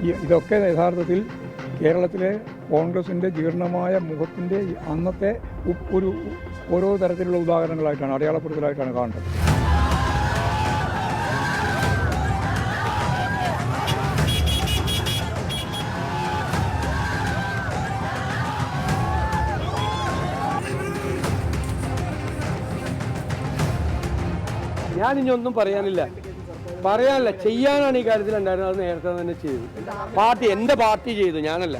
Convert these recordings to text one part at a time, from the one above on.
ഇതൊക്കെ യഥാർത്ഥത്തിൽ കേരളത്തിലെ കോൺഗ്രസിൻ്റെ ജീർണമായ മുഖത്തിൻ്റെ അന്നത്തെ ഒരു ഓരോ തരത്തിലുള്ള ഉദാഹരണങ്ങളായിട്ടാണ്, അടയാളപ്പെടുത്തലായിട്ടാണ് കാണേണ്ടത്. ഞാനിനി ഒന്നും പറയാനില്ല, ചെയ്യാനാണ് ഈ കാര്യത്തിൽ ഉണ്ടായിരുന്നത്. അത് നേരത്തെ തന്നെ ചെയ്തു. എൻ്റെ പാർട്ടി ചെയ്തു, ഞാനല്ല.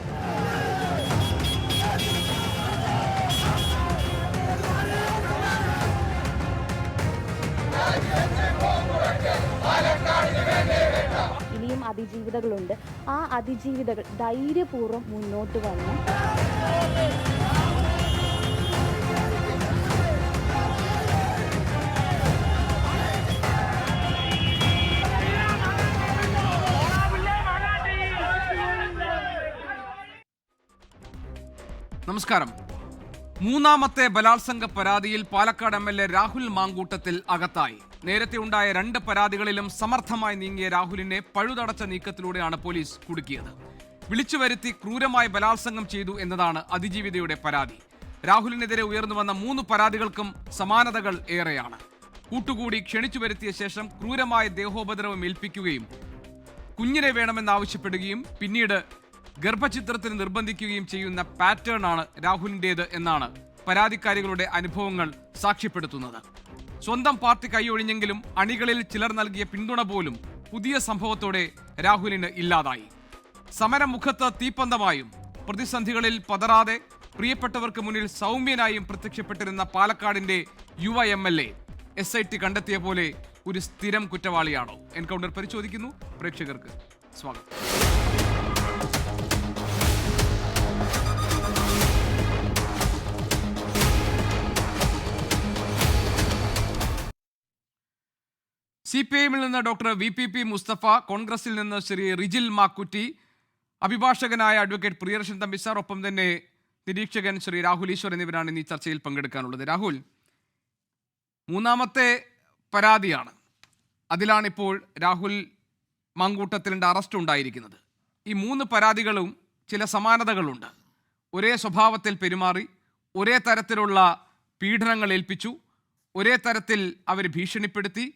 ഇനിയും അതിജീവിതകളുണ്ട്. ആ അതിജീവിതകൾ ധൈര്യപൂർവ്വം മുന്നോട്ട് വന്നു. നമസ്കാരം. മൂന്നാമത്തെ ബലാത്സംഗ പരാതിയിൽ പാലക്കാട് MLA രാഹുൽ മാങ്കൂട്ടത്തിൽ അകത്തായി. നേരത്തെ ഉണ്ടായ 2 പരാതികളിലും സമർത്ഥമായി നീങ്ങിയ രാഹുലിനെ പഴുതടച്ച നീക്കത്തിലൂടെയാണ് പോലീസ് കുടുക്കിയത്. വിളിച്ചു വരുത്തി ക്രൂരമായി ബലാത്സംഗം ചെയ്തു എന്നതാണ് അതിജീവിതയുടെ പരാതി. രാഹുലിനെതിരെ ഉയർന്നു വന്ന 3 പരാതികൾക്കും സമാനതകൾ ഏറെയാണ്. കൂട്ടുകൂടി ക്ഷണിച്ചു വരുത്തിയ ശേഷം ക്രൂരമായ ദേഹോപദ്രവം ഏൽപ്പിക്കുകയും കുഞ്ഞിനെ വേണമെന്നാവശ്യപ്പെടുകയും പിന്നീട് ഗർഭചിത്രത്തിന് നിർബന്ധിക്കുകയും ചെയ്യുന്ന പാറ്റേൺ ആണ് രാഹുലിൻ്റേത് എന്നാണ് പരാതിക്കാരികളുടെ അനുഭവങ്ങൾ സാക്ഷ്യപ്പെടുത്തുന്നത്. സ്വന്തം പാർട്ടി കൈയൊഴിഞ്ഞെങ്കിലും അണികളിൽ ചിലർ നൽകിയ പിന്തുണ പോലും പുതിയ സംഭവത്തോടെ രാഹുലിന് ഇല്ലാതായി. സമരമുഖത്ത് തീപ്പന്തമായും പ്രതിസന്ധികളിൽ പതറാതെ പ്രിയപ്പെട്ടവർക്ക് മുന്നിൽ സൗമ്യനായും പ്രത്യക്ഷപ്പെട്ടിരുന്ന പാലക്കാടിന്റെ യുവ MLA SIT കണ്ടെത്തിയ പോലെ ഒരു സ്ഥിരം കുറ്റവാളിയാണോ? എൻകൗണ്ടർ പരിശോധിക്കുന്നു. പ്രേക്ഷകർക്ക് സ്വാഗതം. CPIMൽ നിന്ന് ഡോക്ടർ VPP മുസ്തഫ, കോൺഗ്രസിൽ നിന്ന് ശ്രീ റിജിൽ മാക്കുറ്റി, അഭിഭാഷകനായ അഡ്വക്കേറ്റ് പ്രിയദർശൻ തമ്പി സാർ, ഒപ്പം തന്നെ നിരീക്ഷകൻ ശ്രീ രാഹുൽ ഈശ്വർ എന്നിവരാണ് ഈ ചർച്ചയിൽ പങ്കെടുക്കാനുള്ളത്. രാഹുൽ, മൂന്നാമത്തെ പരാതിയാണ്. അതിലാണിപ്പോൾ രാഹുൽ മാങ്കൂട്ടത്തിൻ്റെ അറസ്റ്റ് ഉണ്ടായിരിക്കുന്നത്. ഈ 3 പരാതികളും ചില സമാനതകളുണ്ട്. ഒരേ സ്വഭാവത്തിൽ പെരുമാറി, ഒരേ തരത്തിലുള്ള പീഡനങ്ങൾ ഏൽപ്പിച്ചു, ഒരേ തരത്തിൽ അവർ ഭീഷണിപ്പെടുത്തി,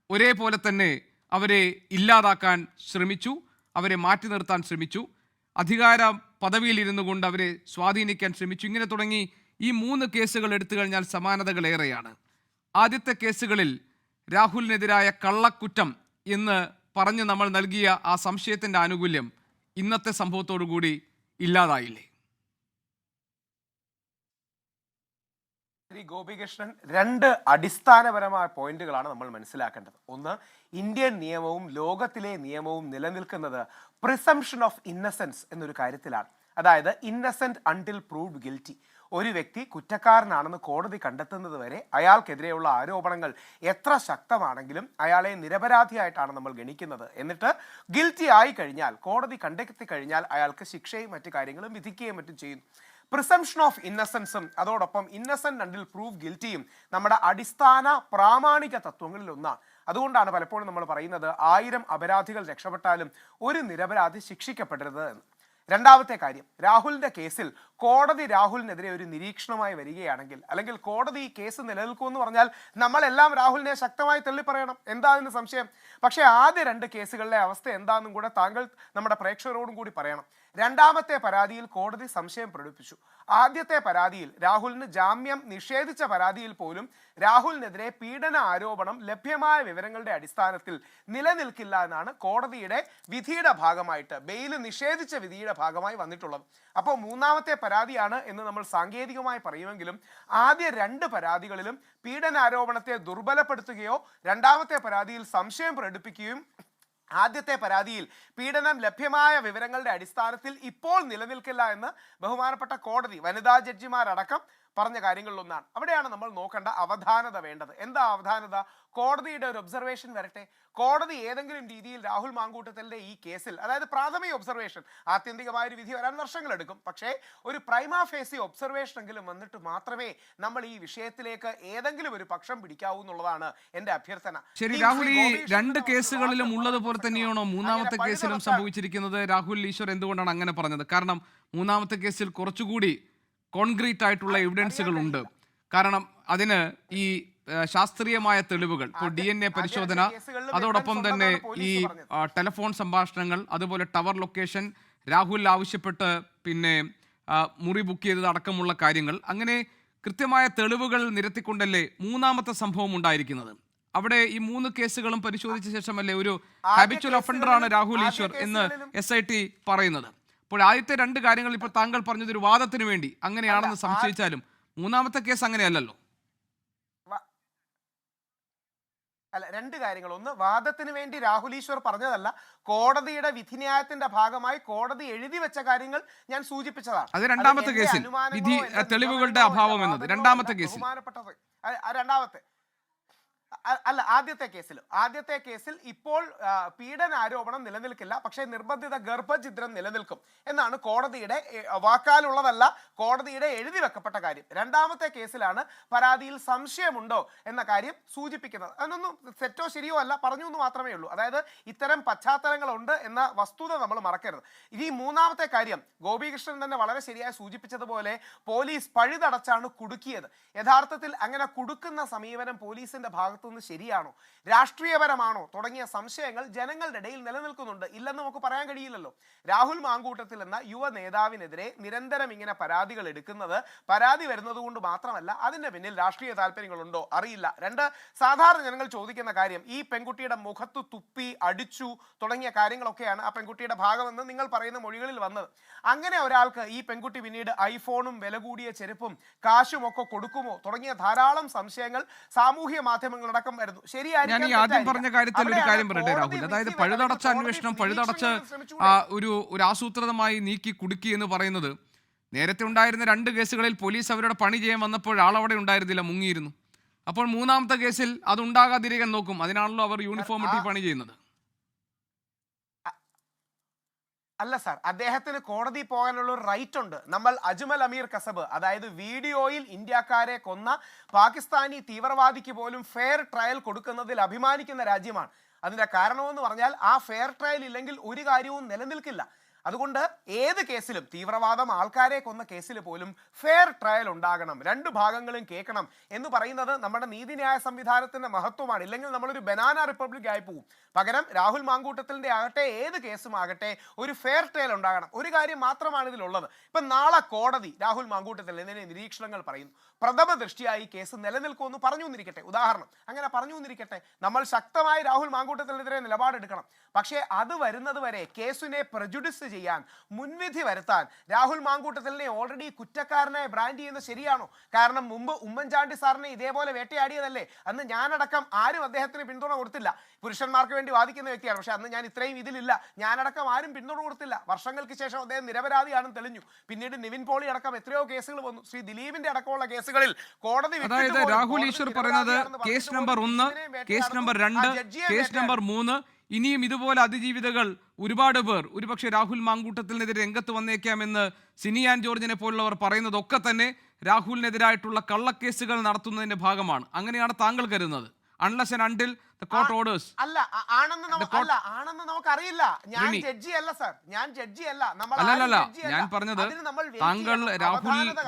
ഒരേപോലെ തന്നെ അവരെ ഇല്ലാതാക്കാൻ ശ്രമിച്ചു, അവരെ മാറ്റി നിർത്താൻ ശ്രമിച്ചു, അധികാര പദവിയിലിരുന്നു കൊണ്ട് അവരെ സ്വാധീനിക്കാൻ ശ്രമിച്ചു. ഇങ്ങനെ തുടങ്ങി ഈ 3 കേസുകൾ എടുത്തു കഴിഞ്ഞാൽ സമാനതകളേറെയാണ്. ആദ്യത്തെ കേസുകളിൽ രാഹുലിനെതിരായ കള്ളക്കുറ്റം എന്ന് പറഞ്ഞ് നമ്മൾ നൽകിയ ആ സംശയത്തിൻ്റെ ആനുകൂല്യം ഇന്നത്തെ സംഭവത്തോടുകൂടി ഇല്ലാതായില്ലേ? ശ്രീ ഗോപികൃഷ്ണൻ, 2 അടിസ്ഥാനപരമായ പോയിന്റുകളാണ് നമ്മൾ മനസ്സിലാക്കേണ്ടത്. ഒന്ന്, ഇന്ത്യൻ നിയമവും ലോകത്തിലെ നിയമവും നിലനിൽക്കുന്നത് പ്രിസംപ്ഷൻ ഓഫ് ഇന്നസെൻസ് എന്നൊരു കാര്യത്തിലാണ്. അതായത് ഇന്നസെന്റ് അൺടിൽ പ്രൂവ്ഡ് ഗിൽറ്റി. ഒരു വ്യക്തി കുറ്റക്കാരനാണെന്ന് കോടതി കണ്ടെത്തുന്നത് വരെ അയാൾക്കെതിരെയുള്ള ആരോപണങ്ങൾ എത്ര ശക്തമാണെങ്കിലും അയാളെ നിരപരാധിയായിട്ടാണ് നമ്മൾ ഗണിക്കുന്നത്. എന്നിട്ട് ഗിൽറ്റി ആയി കഴിഞ്ഞാൽ, കോടതി കണ്ടെത്തി കഴിഞ്ഞാൽ അയാൾക്ക് ശിക്ഷയും മറ്റു കാര്യങ്ങളും വിധിക്കുകയും മറ്റും ചെയ്യുന്നു. പ്രിസംപ്ഷൻ ഓഫ് ഇന്നസെൻസും അതോടൊപ്പം ഇന്നസെന്റ് അണ്ടിൽ പ്രൂവ് ഗിൽറ്റിയും നമ്മുടെ അടിസ്ഥാന പ്രാമാണിക തത്വങ്ങളിൽ ഒന്നാണ്. അതുകൊണ്ടാണ് പലപ്പോഴും നമ്മൾ പറയുന്നത് 1000 അപരാധികൾ രക്ഷപ്പെട്ടാലും ഒരു നിരപരാധി ശിക്ഷിക്കപ്പെടരുത് എന്ന്. രണ്ടാമത്തെ കാര്യം, രാഹുലിന്റെ കേസിൽ കോടതി രാഹുലിനെതിരെ ഒരു നിരീക്ഷണമായി വരികയാണെങ്കിൽ, അല്ലെങ്കിൽ കോടതി ഈ കേസ് നിലനിൽക്കുമെന്ന് പറഞ്ഞാൽ നമ്മളെല്ലാം രാഹുലിനെ ശക്തമായി തള്ളിപ്പറയണം. എന്താ അതിന് സംശയം? പക്ഷേ ആദ്യ 2 കേസുകളിലെ അവസ്ഥ എന്താണെന്നും കൂടെ താങ്കൾ നമ്മുടെ പ്രേക്ഷകരോടും കൂടി പറയണം. രണ്ടാമത്തെ പരാതിയിൽ കോടതി സംശയം പ്രകടിപ്പിച്ചു. ആദ്യത്തെ പരാതിയിൽ, രാഹുലിന് ജാമ്യം നിഷേധിച്ച പരാതിയിൽ പോലും രാഹുലിനെതിരെ പീഡന ആരോപണം ലഭ്യമായ വിവരങ്ങളുടെ അടിസ്ഥാനത്തിൽ നിലനിൽക്കില്ല എന്നാണ് കോടതിയുടെ വിധിയുടെ ഭാഗമായിട്ട്, ബെയിൽ നിഷേധിച്ച വിധിയുടെ ഭാഗമായി വന്നിട്ടുള്ളത്. അപ്പോൾ മൂന്നാമത്തെ പരാതിയാണ് എന്ന് നമ്മൾ സാങ്കേതികമായി പറയുമെങ്കിലും ആദ്യ 2 പരാതികളിലും പീഡനാരോപണത്തെ ദുർബലപ്പെടുത്തുകയോ രണ്ടാമത്തെ പരാതിയിൽ സംശയം പ്രകടിപ്പിക്കുകയും ആദ്യത്തെ പരാതിയിൽ പീഡനം ലഭ്യമായ വിവരങ്ങളുടെ അടിസ്ഥാനത്തിൽ ഇപ്പോൾ നിലനിൽക്കില്ല എന്ന് ബഹുമാനപ്പെട്ട കോടതി, വനിതാ ജഡ്ജിമാരടക്കം പറഞ്ഞ കാര്യങ്ങളിലൊന്നാണ്. അവിടെയാണ് നമ്മൾ നോക്കേണ്ട അവധാനത വേണ്ടത്. എന്താ അവധാനത? കോടതിയുടെ ഒരു ഒബ്സർവേഷൻ വരട്ടെ. കോടതി ഏതെങ്കിലും രീതിയിൽ രാഹുൽ മാങ്കൂട്ടത്തിലിന്റെ ഈ കേസിൽ, അതായത് പ്രാഥമിക ഒബ്സർവേഷൻ, ആത്യന്തികമായ ഒരു വിധി വരാൻ വർഷങ്ങളെടുക്കും, പക്ഷേ ഒരു പ്രൈമാ ഫേസി ഒബ്സർവേഷൻ എങ്കിലും വന്നിട്ട് മാത്രമേ നമ്മൾ ഈ വിഷയത്തിലേക്ക് ഏതെങ്കിലും ഒരു പക്ഷം പിടിക്കാവൂ എന്നുള്ളതാണ് എന്റെ അഭ്യർത്ഥന. ശരി രാഹുൽ, ഈ രണ്ട് കേസുകളിലും ഉള്ളതുപോലെ തന്നെയാണോ മൂന്നാമത്തെ കേസിലും സംഭവിച്ചിരിക്കുന്നത്? രാഹുൽ ഈശ്വർ എന്തുകൊണ്ടാണ് അങ്ങനെ പറഞ്ഞത്? കാരണം മൂന്നാമത്തെ കേസിൽ കുറച്ചുകൂടി കോൺക്രീറ്റ് ആയിട്ടുള്ള എവിഡൻസുകൾ ഉണ്ട്. കാരണം അതിന് ഈ ശാസ്ത്രീയമായ തെളിവുകൾ, ഇപ്പോൾ DNA പരിശോധന, അതോടൊപ്പം തന്നെ ഈ ടെലിഫോൺ സംഭാഷണങ്ങൾ, അതുപോലെ ടവർ ലൊക്കേഷൻ, രാഹുൽ ആവശ്യപ്പെട്ട് പിന്നെ മുറി ബുക്ക് ചെയ്തത് അടക്കമുള്ള കാര്യങ്ങൾ, അങ്ങനെ കൃത്യമായ തെളിവുകൾ നിരത്തിക്കൊണ്ടല്ലേ മൂന്നാമത്തെ സംഭവം ഉണ്ടായിരിക്കുന്നത്. അവിടെ ഈ 3 കേസുകളും പരിശോധിച്ച ശേഷമല്ലേ ഒരു ഹാബിച്വൽ ഒഫൻഡറാണ് രാഹുൽ ഈശ്വർ എന്ന് SIT പറയുന്നത്. അപ്പോൾ ആദ്യത്തെ 2 കാര്യങ്ങൾ ഇപ്പോൾ താങ്കൾ പറഞ്ഞത് ഒരു വാദത്തിന് വേണ്ടി അങ്ങനെയാണെന്ന് സംശയിച്ചാലും മൂന്നാമത്തെ കേസ് അങ്ങനെയല്ലല്ലോ. അല്ല, 2 കാര്യങ്ങൾ. ഒന്ന്, വാദത്തിന് വേണ്ടി രാഹുൽ ഈശ്വർ പറഞ്ഞതല്ല, കോടതിയുടെ വിധിന്യായത്തിന്റെ ഭാഗമായി കോടതി എഴുതി വെച്ച കാര്യങ്ങൾ ഞാൻ സൂചിപ്പിച്ചതാണ്. അത് രണ്ടാമത്തെ കേസിൽ വിധി തെളിവുകളുടെ അഭാവം എന്നത് രണ്ടാമത്തെ കേസിൽ. രണ്ടാമത്തെ അല്ല, ആദ്യത്തെ കേസിൽ ഇപ്പോൾ പീഡന ആരോപണം നിലനിൽക്കില്ല, പക്ഷേ നിർബന്ധിത ഗർഭഛിദ്രം നിലനിൽക്കും എന്നാണ് കോടതിയുടെ വാക്കാലുള്ളതല്ല, കോടതിയുടെ എഴുതി വെക്കപ്പെട്ട കാര്യം. രണ്ടാമത്തെ കേസിലാണ് പരാതിയിൽ സംശയമുണ്ടോ എന്ന കാര്യം സൂചിപ്പിക്കുന്നത്. അതിനൊന്നും തെറ്റോ ശരിയോ അല്ല, പറഞ്ഞു എന്ന് മാത്രമേ ഉള്ളൂ. അതായത് ഇത്തരം പശ്ചാത്തലങ്ങളുണ്ട് എന്ന വസ്തുത നമ്മൾ മറക്കരുത്. ഈ മൂന്നാമത്തെ കാര്യം ഗോപികൃഷ്ണൻ തന്നെ വളരെ ശരിയായി സൂചിപ്പിച്ചതുപോലെ പോലീസ് പഴുതടച്ചാണ് കുടുക്കിയത്. യഥാർത്ഥത്തിൽ അങ്ങനെ കുടുക്കുന്ന സമീപനം പോലീസിന്റെ ഭാഗത്തുനിന്ന് ശരിയാണോ, രാഷ്ട്രീയപരമാണോ തുടങ്ങിയ സംശയങ്ങൾ ജനങ്ങളുടെ ഇടയിൽ നിലനിൽക്കുന്നുണ്ട്. ഇല്ലെന്ന് നമുക്ക് പറയാൻ കഴിയില്ലല്ലോ. രാഹുൽ മാങ്കൂട്ടത്തിൽ എന്ന യുവ നേതാവിനെതിരെ നിരന്തരം ഇങ്ങനെ പരാതികൾ എടുക്കുന്നത്, പരാതി വരുന്നത് കൊണ്ട് മാത്രമല്ല, അതിന്റെ പിന്നിൽ രാഷ്ട്രീയ താല്പര്യങ്ങളുണ്ടോ അറിയില്ല. 2, സാധാരണ ജനങ്ങൾ ചോദിക്കുന്ന കാര്യം, ഈ പെൺകുട്ടിയുടെ മുഖത്ത് തുപ്പി അടിച്ചു തുടങ്ങിയ കാര്യങ്ങളൊക്കെയാണ് ആ പെൺകുട്ടിയുടെ ഭാഗമെന്ന് നിങ്ങൾ പറയുന്ന മൊഴികളിൽ വന്നത്. അങ്ങനെ ഒരാൾക്ക് ഈ പെൺകുട്ടി പിന്നീട് ഐഫോണും വില കൂടിയ ചെരുപ്പും കാശും ഒക്കെ കൊടുക്കുമോ തുടങ്ങിയ ധാരാളം സംശയങ്ങൾ സാമൂഹ്യ മാധ്യമങ്ങളടക്കം വരുന്നു. ഞാൻ ഈ ആദ്യം പറഞ്ഞ കാര്യത്തിൽ ഒരു കാര്യം പറയട്ടെ രാഹുൽ, അതായത് പഴുതടച്ച അന്വേഷണം, പഴുതടച്ച് ഒരു ആസൂത്രിതമായി നീക്കി കുടുക്കി എന്ന് പറയുന്നത്, നേരത്തെ ഉണ്ടായിരുന്ന 2 കേസുകളിൽ പോലീസ് അവരുടെ പണി ചെയ്യാൻ വന്നപ്പോൾ ആളവിടെ ഉണ്ടായിരുന്നില്ല, മുങ്ങിയിരുന്നു. അപ്പോൾ മൂന്നാമത്തെ കേസിൽ അതുണ്ടാകാതിരിക്കാൻ നോക്കും. അതിനാണല്ലോ അവർ യൂണിഫോം ഇട്ട് പണി ചെയ്യുന്നത്. അല്ല സാർ, അദ്ദേഹത്തിന് കോടതി പോകാനുള്ള ഒരു റൈറ്റ് ഉണ്ട്. നമ്മൾ അജ്മൽ അമീർ കസബ്, അതായത് വീഡിയോയിൽ ഇന്ത്യക്കാരെ കൊന്ന പാകിസ്ഥാനി തീവ്രവാദിക്ക് പോലും ഫെയർ ട്രയൽ കൊടുക്കുന്നതിൽ അഭിമാനിക്കുന്ന രാജ്യമാണ്. അതിന്റെ കാരണമെന്ന് പറഞ്ഞാൽ ആ ഫെയർ ട്രയൽ ഇല്ലെങ്കിൽ ഒരു കാര്യവും നിലനിൽക്കില്ല. അതുകൊണ്ട് ഏത് കേസിലും, തീവ്രവാദം, ആൾക്കാരെ കൊന്ന കേസിൽ പോലും ഫെയർ ട്രയൽ ഉണ്ടാകണം, 2 ഭാഗങ്ങളും കേൾക്കണം എന്ന് പറയുന്നത് നമ്മുടെ നീതിന്യായ സംവിധാനത്തിന്റെ മഹത്വമാണ്. ഇല്ലെങ്കിൽ നമ്മളൊരു ബനാന റിപ്പബ്ലിക് ആയി പോകും. പകരം രാഹുൽ മാങ്കൂട്ടത്തിന്റെ ആകട്ടെ ഏത് കേസും ആകട്ടെ ഒരു ഫെയർ ട്രയൽ ഉണ്ടാകണം. ഒരു കാര്യം മാത്രമാണ് ഇതിലുള്ളത്. ഇപ്പം നാളെ കോടതി രാഹുൽ മാങ്കൂട്ടത്തിനെതിരെ നിരീക്ഷണങ്ങൾ പറയുന്നു, പ്രഥമ ദൃഷ്ടിയായി കേസ് നിലനിൽക്കുമെന്ന് പറഞ്ഞു എന്നിരിക്കട്ടെ, ഉദാഹരണം അങ്ങനെ പറഞ്ഞു എന്നിരിക്കട്ടെ, നമ്മൾ ശക്തമായി രാഹുൽ മാങ്കൂട്ടത്തിനെതിരെ നിലപാടെടുക്കണം. പക്ഷേ അത് വരുന്നത് വരെ കേസിനെ പ്രജുഡിസ് ചെയ്യാൻ, മുൻവിധി വരുത്താൻ രാഹുൽ മാങ്കൂട്ടത്തിലിനെ ഓൾറെഡി കുറ്റക്കാരനായി ബ്രാൻഡ് ചെയ്യുന്നത് ശരിയാണോ? കാരണം മുമ്പ് ഉമ്മൻചാണ്ടി സാറിനെ ഇതേപോലെ വേട്ടയാടിയതല്ലേ. അന്ന് ഞാനടക്കം ആരും അദ്ദേഹത്തിന് പിന്തുണ കൊടുത്തില്ല. പുരുഷന്മാർക്ക് വേണ്ടി വാദിക്കുന്ന വ്യക്തിയാണ്, പക്ഷെ അന്ന് ഞാൻ ഇത്രയും ഇതിലില്ല, ഞാനടക്കം ആരും പിന്തുണ കൊടുത്തില്ല. വർഷങ്ങൾക്ക് ശേഷം അദ്ദേഹം നിരപരാധിയാണെന്ന് തെളിഞ്ഞു. പിന്നീട് നിവിൻ പോളി അടക്കം എത്രയോ കേസുകൾ വന്നു. ശ്രീ ദിലീപിന്റെ അടക്കമുള്ള കേസുകളിൽ കോടതി, അതായത് രാഹുൽ ഈശ്വർ പറയുന്നത് case number 1, case number 2, case number 3, ഇനിയും ഇതുപോലെ അതിജീവിതകൾ ഒരുപാട് പേർ ഒരുപക്ഷെ രാഹുൽ മാങ്കൂട്ടത്തിനെതിരെ രംഗത്ത് വന്നേക്കാമെന്ന് സിനി ആൻ ജോർജിനെ പോലുള്ളവർ പറയുന്നതൊക്കെ തന്നെ രാഹുലിനെതിരായിട്ടുള്ള കള്ളക്കേസുകൾ നടത്തുന്നതിന്റെ ഭാഗമാണ്. അങ്ങനെയാണ് താങ്കൾ കരുതുന്നത്? Unless and until the court orders. അല്ല, ആണെന്ന് നമുക്കറിയില്ല. ഞാൻ ജഡ്ജി അല്ല സാർ, ഞാൻ ജഡ്ജി അല്ല. അല്ലല്ല, ഞാൻ പറഞ്ഞത് താങ്കൾ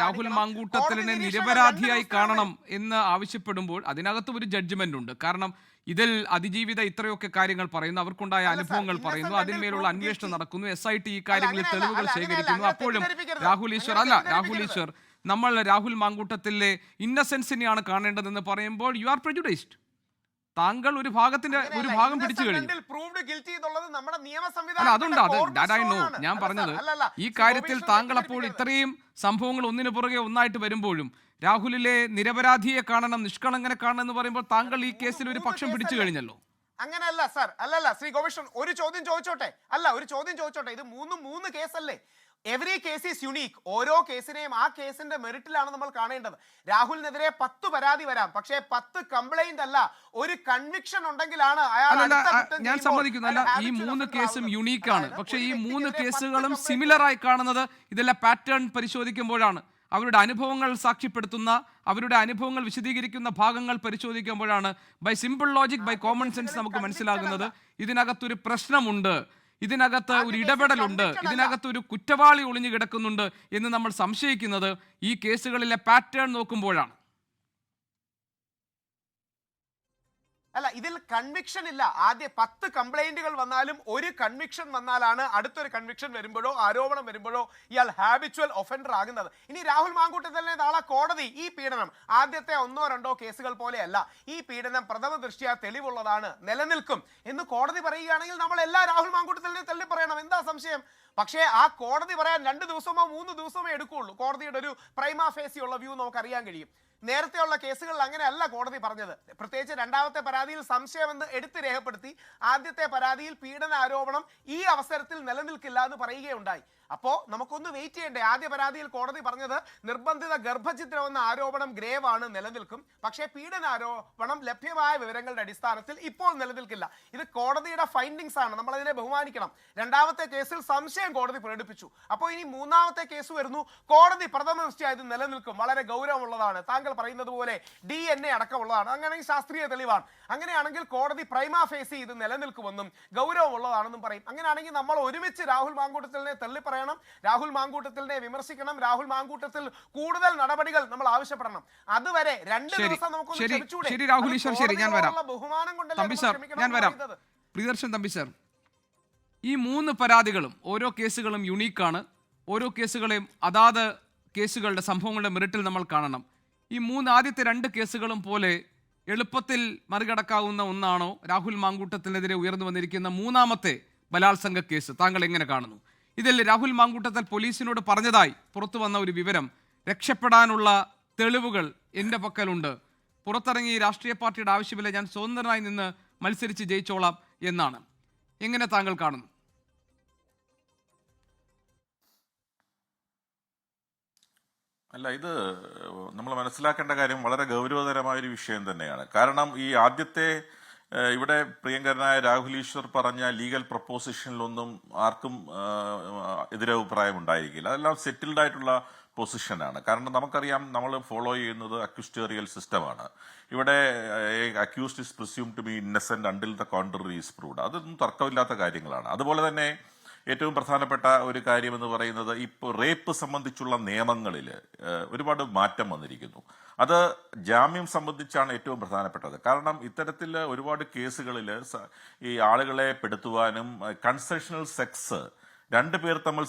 രാഹുൽ മാങ്കൂട്ടത്തിലിനെ നിരപരാധിയായി കാണണം എന്ന് ആവശ്യപ്പെടുമ്പോൾ അതിനകത്ത് ഒരു ജഡ്ജ്മെന്റ് ഉണ്ട്. കാരണം ഇതിൽ അതിജീവിത ഇത്രയൊക്കെ കാര്യങ്ങൾ പറയുന്നു, അവർക്കുണ്ടായ അനുഭവങ്ങൾ പറയുന്നു, അതിന്മേലുള്ള അന്വേഷണം നടക്കുന്നു, SIT ഈ കാര്യങ്ങളിൽ തെളിവുകൾ ശേഖരിക്കുന്നു. അപ്പോഴും രാഹുൽ ഈശ്വർ നമ്മൾ രാഹുൽ മാങ്കൂട്ടത്തിലെ ഇന്നസെൻസിനെയാണ് കാണേണ്ടതെന്ന് പറയുമ്പോൾ യു ആർ പ്രെജുഡൈസ്ഡ്. താങ്കൾ ഒരു ഭാഗം പിടിച്ചു കഴിഞ്ഞു. അതുണ്ട്, ഞാൻ പറഞ്ഞത് ഈ കാര്യത്തിൽ താങ്കൾ അപ്പോൾ ഇത്രയും സംഭവങ്ങൾ ഒന്നിനു പുറകെ ഒന്നായിട്ട് വരുമ്പോഴും രാഹുലിലെ നിരപരാധിയെ കാണണം, നിഷ്കളങ്കനെ കാണണം എന്ന് പറയുമ്പോൾ താങ്കൾ ഈ കേസിൽ ഒരു പക്ഷം പിടിച്ചു കഴിഞ്ഞല്ലോ. അങ്ങനെയല്ല സാർ, അല്ലല്ല ശ്രീ ഗോപികൃഷ്ണൻ, ഒരു ചോദ്യം ചോദിച്ചോട്ടെ. ഇത് മൂന്ന് കേസല്ലേ? Every case is unique. ഓരോ കേസിനെയും ആ കേസിന്റെ മെറിറ്റിലാണ് നമ്മൾ കാണേണ്ടത്. രാഹുലിനെതിരെ 10 പരാതി വരാം, പക്ഷേ 10 കംപ്ലൈന്റ് അല്ല, ഒരു കൺവിക്ഷൻ ഉണ്ടെങ്കിലാണ് അയാൾ ഞാൻ സമ്മതിക്കുന്നല്ല, ഈ 3 കേസും യുണീക്കാണ്. പക്ഷേ ഈ 3 കേസുകളും സിമിലർ ആയി കാണുന്നത് ഇതെല്ലാം പാറ്റേൺ പരിശോധിക്കുമ്പോഴാണ്, അവരുടെ അനുഭവങ്ങൾ സാക്ഷ്യപ്പെടുത്തുന്ന, അവരുടെ അനുഭവങ്ങൾ വിശദീകരിക്കുന്ന ഭാഗങ്ങൾ പരിശോധിക്കുമ്പോഴാണ് by simple logic, by common sense നമുക്ക് മനസ്സിലാകുന്നത് ഇതിനകത്തൊരു പ്രശ്നമുണ്ട്, ഇതിനകത്ത് ഒരു ഇടപെടലുണ്ട്, ഇതിനകത്ത് ഒരു കുറ്റവാളി ഒളിഞ്ഞു കിടക്കുന്നുണ്ട് എന്ന് നമ്മൾ സംശയിക്കുന്നത് ഈ കേസുകളിലെ പാറ്റേൺ നോക്കുമ്പോഴാണ്. അല്ല, ഇതിൽ കൺവിക്ഷൻ ഇല്ല. ആദ്യം 10 കംപ്ലൈന്റുകൾ വന്നാലും ഒരു കൺവിക്ഷൻ വന്നാലാണ് അടുത്തൊരു കൺവിക്ഷൻ വരുമ്പോഴോ ആരോപണം വരുമ്പോഴോ ഇയാൾ ഹാബിച്വൽ ഒഫൻഡർ ആകുന്നത്. ഇനി രാഹുൽ മാങ്കൂട്ടത്തിലിനെ നാളെ കോടതി ഈ പീഡനം ആദ്യത്തെ 1-2 കേസുകൾ പോലെയല്ല, ഈ പീഡനം പ്രഥമ ദൃഷ്ട്യാ തെളിവുള്ളതാണ്, നിലനിൽക്കും എന്ന് കോടതി പറയുകയാണെങ്കിൽ നമ്മൾ എല്ലാ രാഹുൽ മാങ്കൂട്ടത്തിലിനെ തള്ളി പറയണം. എന്താ സംശയം? പക്ഷേ ആ കോടതി പറയാൻ 2 ദിവസമോ 3 ദിവസമോ എടുക്കുകയുള്ളൂ. കോടതിയുടെ ഒരു പ്രൈമാ ഫേസി ഉള്ള വ്യൂ നമുക്ക് അറിയാൻ കഴിയും. നേരത്തെയുള്ള കേസുകളിൽ അങ്ങനെയല്ല കോടതി പറഞ്ഞത്. പ്രത്യേകിച്ച് 2ാമത്തെ പരാതിയിൽ സംശയമെന്ന് എടുത്ത് രേഖപ്പെടുത്തി, ആദ്യത്തെ പരാതിയിൽ പീഡന ആരോപണം ഈ അവസരത്തിൽ നിലനിൽക്കില്ല എന്ന് പറയുകയുണ്ടായി. അപ്പോൾ നമുക്കൊന്ന് വെയിറ്റ് ചെയ്യണ്ടേ? ആദ്യ പരാതിയിൽ കോടതി പറഞ്ഞത് നിർബന്ധിത ഗർഭഛിദ്രം എന്ന ആരോപണം ഗ്രേവ് ആണ്, നിലനിൽക്കും, പക്ഷേ പീഡന ആരോപണം ലഭ്യമായ വിവരങ്ങളുടെ അടിസ്ഥാനത്തിൽ ഇപ്പോൾ നിലനിൽക്കില്ല. ഇത് കോടതിയുടെ ഫൈൻഡിങ്സ് ആണ്, നമ്മൾ അതിനെ ബഹുമാനിക്കണം. 2ാമത്തെ കേസിൽ സംശയം കോടതി പ്രകടിപ്പിച്ചു. അപ്പോൾ ഇനി 3ാമത്തെ കേസ് വരുന്നു, കോടതി പ്രഥമ ദൃഷ്ട്യാ ഇത് നിലനിൽക്കും, വളരെ ഗൗരവമുള്ളതാണ്, താങ്കൾ പറയുന്നത് പോലെ DNA അടക്കമുള്ളതാണ്, അങ്ങനെയെങ്കിൽ ശാസ്ത്രീയ തെളിവാണ്, അങ്ങനെയാണെങ്കിൽ കോടതി പ്രൈമാ ഫേസി ഇത് നിലനിൽക്കുമെന്നും ഗൗരവമുള്ളതാണെന്നും പറയും. അങ്ങനെയാണെങ്കിൽ നമ്മൾ ഒരുമിച്ച് രാഹുൽ മാങ്കൂട്ടത്തിലിനെ തള്ളി പറയണം, രാഹുൽ മാങ്കൂട്ടത്തിലിനെ വിമർശിക്കണം, രാഹുൽ മാങ്കൂട്ടത്തിൽ കൂടുതൽ നടപടികൾ നമ്മൾ ആവശ്യപ്പെടണം. അതുവരെ 2 ദിവസം നമുക്ക് ബഹുമാനം കൊണ്ടല്ലേ. പ്രിയദർശൻ തമ്പി സർ, ഈ 3 പരാതികളും ഓരോ കേസുകളും യുണീക്കാണ്. ഓരോ കേസുകളെയും അതാത് കേസുകളുടെ സംഭവങ്ങളുടെ മെറിറ്റിൽ നമ്മൾ കാണണം. ഈ ആദ്യത്തെ 2 കേസുകളും പോലെ എളുപ്പത്തിൽ മറികടക്കാവുന്ന ഒന്നാണോ രാഹുൽ മാങ്കൂട്ടത്തിനെതിരെ ഉയർന്നു വന്നിരിക്കുന്ന 3ാമത്തെ ബലാത്സംഗ കേസ്? താങ്കൾ എങ്ങനെ കാണുന്നു? ഇതിൽ രാഹുൽ മാങ്കൂട്ടത്തിൽ പോലീസിനോട് പറഞ്ഞതായി പുറത്തു വന്ന ഒരു വിവരം, രക്ഷപ്പെടാനുള്ള തെളിവുകൾ എൻ്റെ പക്കലുണ്ട്, പുറത്തിറങ്ങി രാഷ്ട്രീയ പാർട്ടിയുടെ ആവശ്യമില്ല, ഞാൻ സ്വതന്ത്രനായി നിന്ന് മത്സരിച്ച് ജയിച്ചോളാം എന്നാണ്. എങ്ങനെ താങ്കൾ കാണുന്നു? അല്ല, ഇത് നമ്മൾ മനസ്സിലാക്കേണ്ട കാര്യം വളരെ ഗൗരവതരമായൊരു വിഷയം തന്നെയാണ്. കാരണം ഈ ആദ്യത്തെ ഇവിടെ പ്രിയങ്കരനായ രാഹുൽ ഈശ്വർ പറഞ്ഞ ലീഗൽ പ്രപ്പോസിഷനിലൊന്നും ആർക്കും എതിരഭിപ്രായം ഉണ്ടായിരിക്കില്ല. അതെല്ലാം സെറ്റിൽഡ് ആയിട്ടുള്ള പൊസിഷനാണ്. കാരണം നമുക്കറിയാം, നമ്മൾ ഫോളോ ചെയ്യുന്നത് അക്യൂസ്റ്റേറിയൽ സിസ്റ്റമാണ്. ഇവിടെ accused is presumed to be innocent until the contrary is proved. അതൊന്നും തർക്കമില്ലാത്ത കാര്യങ്ങളാണ്. അതുപോലെ തന്നെ ഏറ്റവും പ്രധാനപ്പെട്ട ഒരു കാര്യമെന്ന് പറയുന്നത്, ഇപ്പോൾ റേപ്പ് സംബന്ധിച്ചുള്ള നിയമങ്ങളിൽ ഒരുപാട് മാറ്റം വന്നിരിക്കുന്നു. അത് ജാമ്യം സംബന്ധിച്ചാണ് ഏറ്റവും പ്രധാനപ്പെട്ടത്. കാരണം ഇത്തരത്തിൽ ഒരുപാട് കേസുകളിൽ ഈ ആളുകളെ പെടുത്തുവാനും കൺസെഷണൽ സെക്സ്, 2 പേർ തമ്മിൽ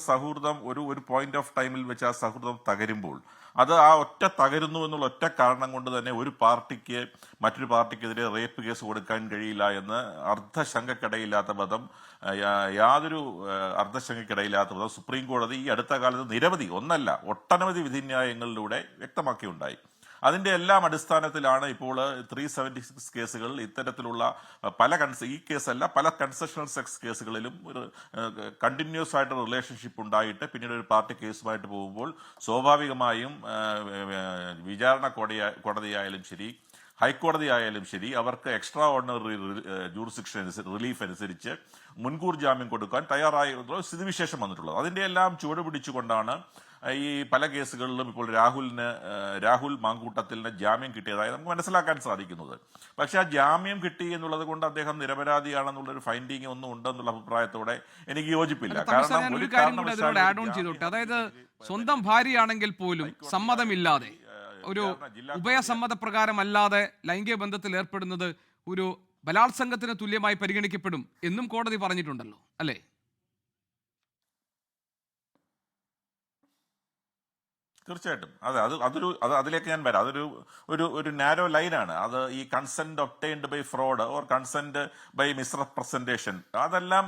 സൗഹൃദം ഒരു പോയിന്റ് ഓഫ് ടൈമിൽ വെച്ച് ആ സൗഹൃദം തകരുമ്പോൾ അത് ആ ഒറ്റ തകരുന്നു എന്നുള്ള ഒറ്റ കാരണം കൊണ്ട് തന്നെ ഒരു പാർട്ടിക്ക് മറ്റൊരു പാർട്ടിക്കെതിരെ റേപ്പ് കേസ് കൊടുക്കാൻ കഴിയില്ല എന്ന് യാതൊരു അർദ്ധശങ്കയ്ക്കിടയില്ലാത്ത വിധം സുപ്രീം കോടതി ഈ അടുത്ത കാലത്ത് ഒട്ടനവധി വിധിന്യായങ്ങളിലൂടെ വ്യക്തമാക്കിയുണ്ടായി. അതിന്റെ എല്ലാം അടിസ്ഥാനത്തിലാണ് ഇപ്പോൾ 376 കേസുകൾ ഇത്തരത്തിലുള്ള ഈ കേസല്ല, പല കൺസെഷണൽ സെക്സ് കേസുകളിലും ഒരു കണ്ടിന്യൂസ് ആയിട്ട് റിലേഷൻഷിപ്പ് ഉണ്ടായിട്ട് പിന്നീട് ഒരു പാർട്ടി കേസുമായിട്ട് പോകുമ്പോൾ സ്വാഭാവികമായും വിചാരണ കോടതിയായാലും ശരി, ഹൈക്കോടതി ആയാലും ശരി, അവർക്ക് എക്സ്ട്രാ ഓർഡിനറി ജൂറിസ്ഡിക്ഷൻ റിലീഫ് അനുസരിച്ച് മുൻകൂർ ജാമ്യം കൊടുക്കാൻ തയ്യാറായുള്ള സ്ഥിതിവിശേഷം വന്നിട്ടുള്ളത്. അതിന്റെ എല്ലാം ചുവട് പിടിച്ചുകൊണ്ടാണ് ഈ പല കേസുകളിലും ഇപ്പോൾ രാഹുൽ മാങ്കൂട്ടത്തിന് ജാമ്യം കിട്ടിയതായി നമുക്ക് മനസ്സിലാക്കാൻ സാധിക്കുന്നത്. പക്ഷെ ആ ജാമ്യം കിട്ടി എന്നുള്ളത് കൊണ്ട് അദ്ദേഹം നിരപരാധിയാണെന്നുള്ളൊരു ഫൈൻഡിങ് ഒന്നും ഉണ്ടെന്നുള്ള അഭിപ്രായത്തോടെ എനിക്ക് യോജിപ്പില്ല. കാരണം ഒരു കാരണവശാലും, അതായത് സ്വന്തം ഭാര്യയാണെങ്കിൽ പോലും സമ്മതമില്ലാതെ, ഒരു ഉഭയസമ്മതപ്രകാരമല്ലാതെ ലൈംഗിക ബന്ധത്തിൽ ഏർപ്പെടുന്നത് ഒരു ബലാത്സംഗത്തിന് തുല്യമായി പരിഗണിക്കപ്പെടും എന്നും കോടതി പറഞ്ഞിട്ടുണ്ടല്ലോ, അല്ലേ? തീർച്ചയായിട്ടും അതിലേക്ക് ഞാൻ വരാം. ഒരു നാരോ ലൈനാണ് അത്. ഈ consent obtained by fraud or consent by misrepresentation, അതെല്ലാം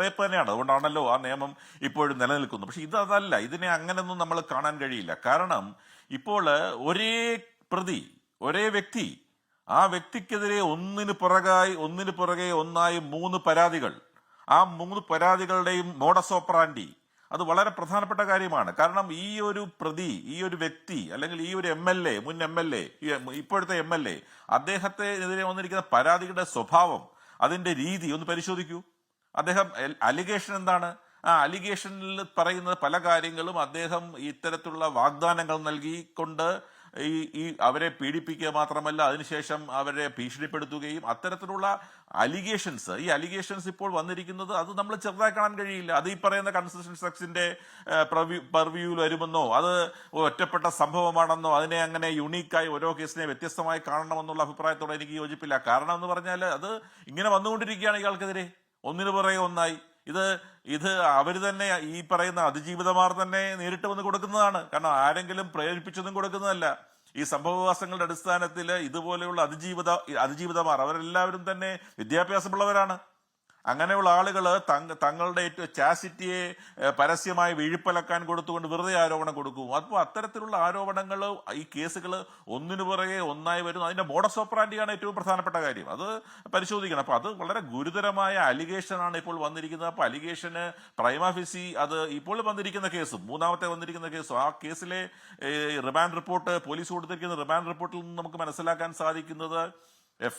റേപ്പ് തന്നെയാണ്. അതുകൊണ്ടാണല്ലോ ആ നിയമം ഇപ്പോഴും നിലനിൽക്കുന്നത്. പക്ഷെ ഇതല്ല, ഇതിനെ അങ്ങനെയൊന്നും നമ്മൾ കാണാൻ കഴിയില്ല. കാരണം ഇപ്പോൾ ഒരേ വ്യക്തി, ആ വ്യക്തിക്കെതിരെ ഒന്നിനു പുറകെ ഒന്നായി 3 പരാതികൾ, ആ 3 പരാതികളുടെയും മോഡസ് ഓപ്പറാൻഡി അത് വളരെ പ്രധാനപ്പെട്ട കാര്യമാണ്. കാരണം ഈ ഒരു പ്രതി, ഈ ഒരു വ്യക്തി, അല്ലെങ്കിൽ ഈ ഒരു MLA, മുൻ MLA, ഇപ്പോഴത്തെ MLA, അദ്ദേഹത്തിനെതിരെ വന്നിരിക്കുന്ന പരാതിയുടെ സ്വഭാവം, അതിന്റെ രീതി ഒന്ന് പരിശോധിക്കൂ. അദ്ദേഹം അലിഗേഷൻ എന്താണ്? ആ അലിഗേഷനിൽ പറയുന്ന പല കാര്യങ്ങളും അദ്ദേഹം ഇത്തരത്തിലുള്ള വാഗ്ദാനങ്ങൾ നൽകിക്കൊണ്ട് ഈ അവരെ പീഡിപ്പിക്കുക മാത്രമല്ല, അതിനുശേഷം അവരെ ഭീഷണിപ്പെടുത്തുകയും, അത്തരത്തിലുള്ള ഈ അലിഗേഷൻസ് ഇപ്പോൾ വന്നിരിക്കുന്നത് അത് നമ്മൾ ചെറുതായി കാണാൻ കഴിയില്ല. അത് ഈ പറയുന്ന കൺസിസ്റ്റന്റ് സെക്സിന്റെ പെർവ്യൂവിൽ വരുമെന്നോ, അത് ഒറ്റപ്പെട്ട സംഭവമാണെന്നോ, അതിനെ അങ്ങനെ യുണീക്കായി ഓരോ കേസിനെ വ്യത്യസ്തമായി കാണണമെന്നുള്ള അഭിപ്രായത്തോടെ എനിക്ക് യോജിപ്പില്ല. കാരണം എന്ന് പറഞ്ഞാൽ അത് ഇങ്ങനെ വന്നുകൊണ്ടിരിക്കുകയാണ് ഇയാൾക്കെതിരെ, ഒന്നിനു പുറകെ ഒന്നായി. ഇത് അവർ തന്നെ, ഈ പറയുന്ന അതിജീവിതമാർ തന്നെ നേരിട്ട് വന്ന് കൊടുക്കുന്നതാണ്. കാരണം ആരെങ്കിലും പ്രേരിപ്പിച്ചൊന്നും കൊടുക്കുന്നതല്ല. ഈ സംഭവവാസങ്ങളുടെ അടിസ്ഥാനത്തിൽ ഇതുപോലെയുള്ള അതിജീവിതമാർ അവരെല്ലാവരും തന്നെ വിദ്യാഭ്യാസമുള്ളവരാണ്. അങ്ങനെയുള്ള ആളുകൾ തങ്ങളുടെ ചാസിറ്റിയെ പരസ്യമായി വീഴ്പ്പലക്കാൻ കൊടുത്തുകൊണ്ട് വെറുതെ ആരോപണം കൊടുക്കും. അപ്പോൾ അത്തരത്തിലുള്ള ആരോപണങ്ങൾ, ഈ കേസുകൾ ഒന്നിനു പുറകെ ഒന്നായി വരുന്നു. അതിന്റെ മോഡസ് ഓപ്പറാൻഡിയാണ് ഏറ്റവും പ്രധാനപ്പെട്ട കാര്യം. അത് പരിശോധിക്കണം. അപ്പോൾ അത് വളരെ ഗുരുതരമായ അലിഗേഷനാണ് ഇപ്പോൾ വന്നിരിക്കുന്നത്. അപ്പോൾ അലിഗേഷന് പ്രൈമാ ഫേസി, അത് ഇപ്പോൾ വന്നിരിക്കുന്ന കേസും, മൂന്നാമത്തെ വന്നിരിക്കുന്ന കേസും, ആ കേസിലെ റിമാൻഡ് റിപ്പോർട്ട്, പോലീസ് കൊടുത്തിരിക്കുന്ന റിമാൻഡ് റിപ്പോർട്ടിൽ നിന്ന് നമുക്ക് മനസ്സിലാക്കാൻ സാധിക്കുന്നത്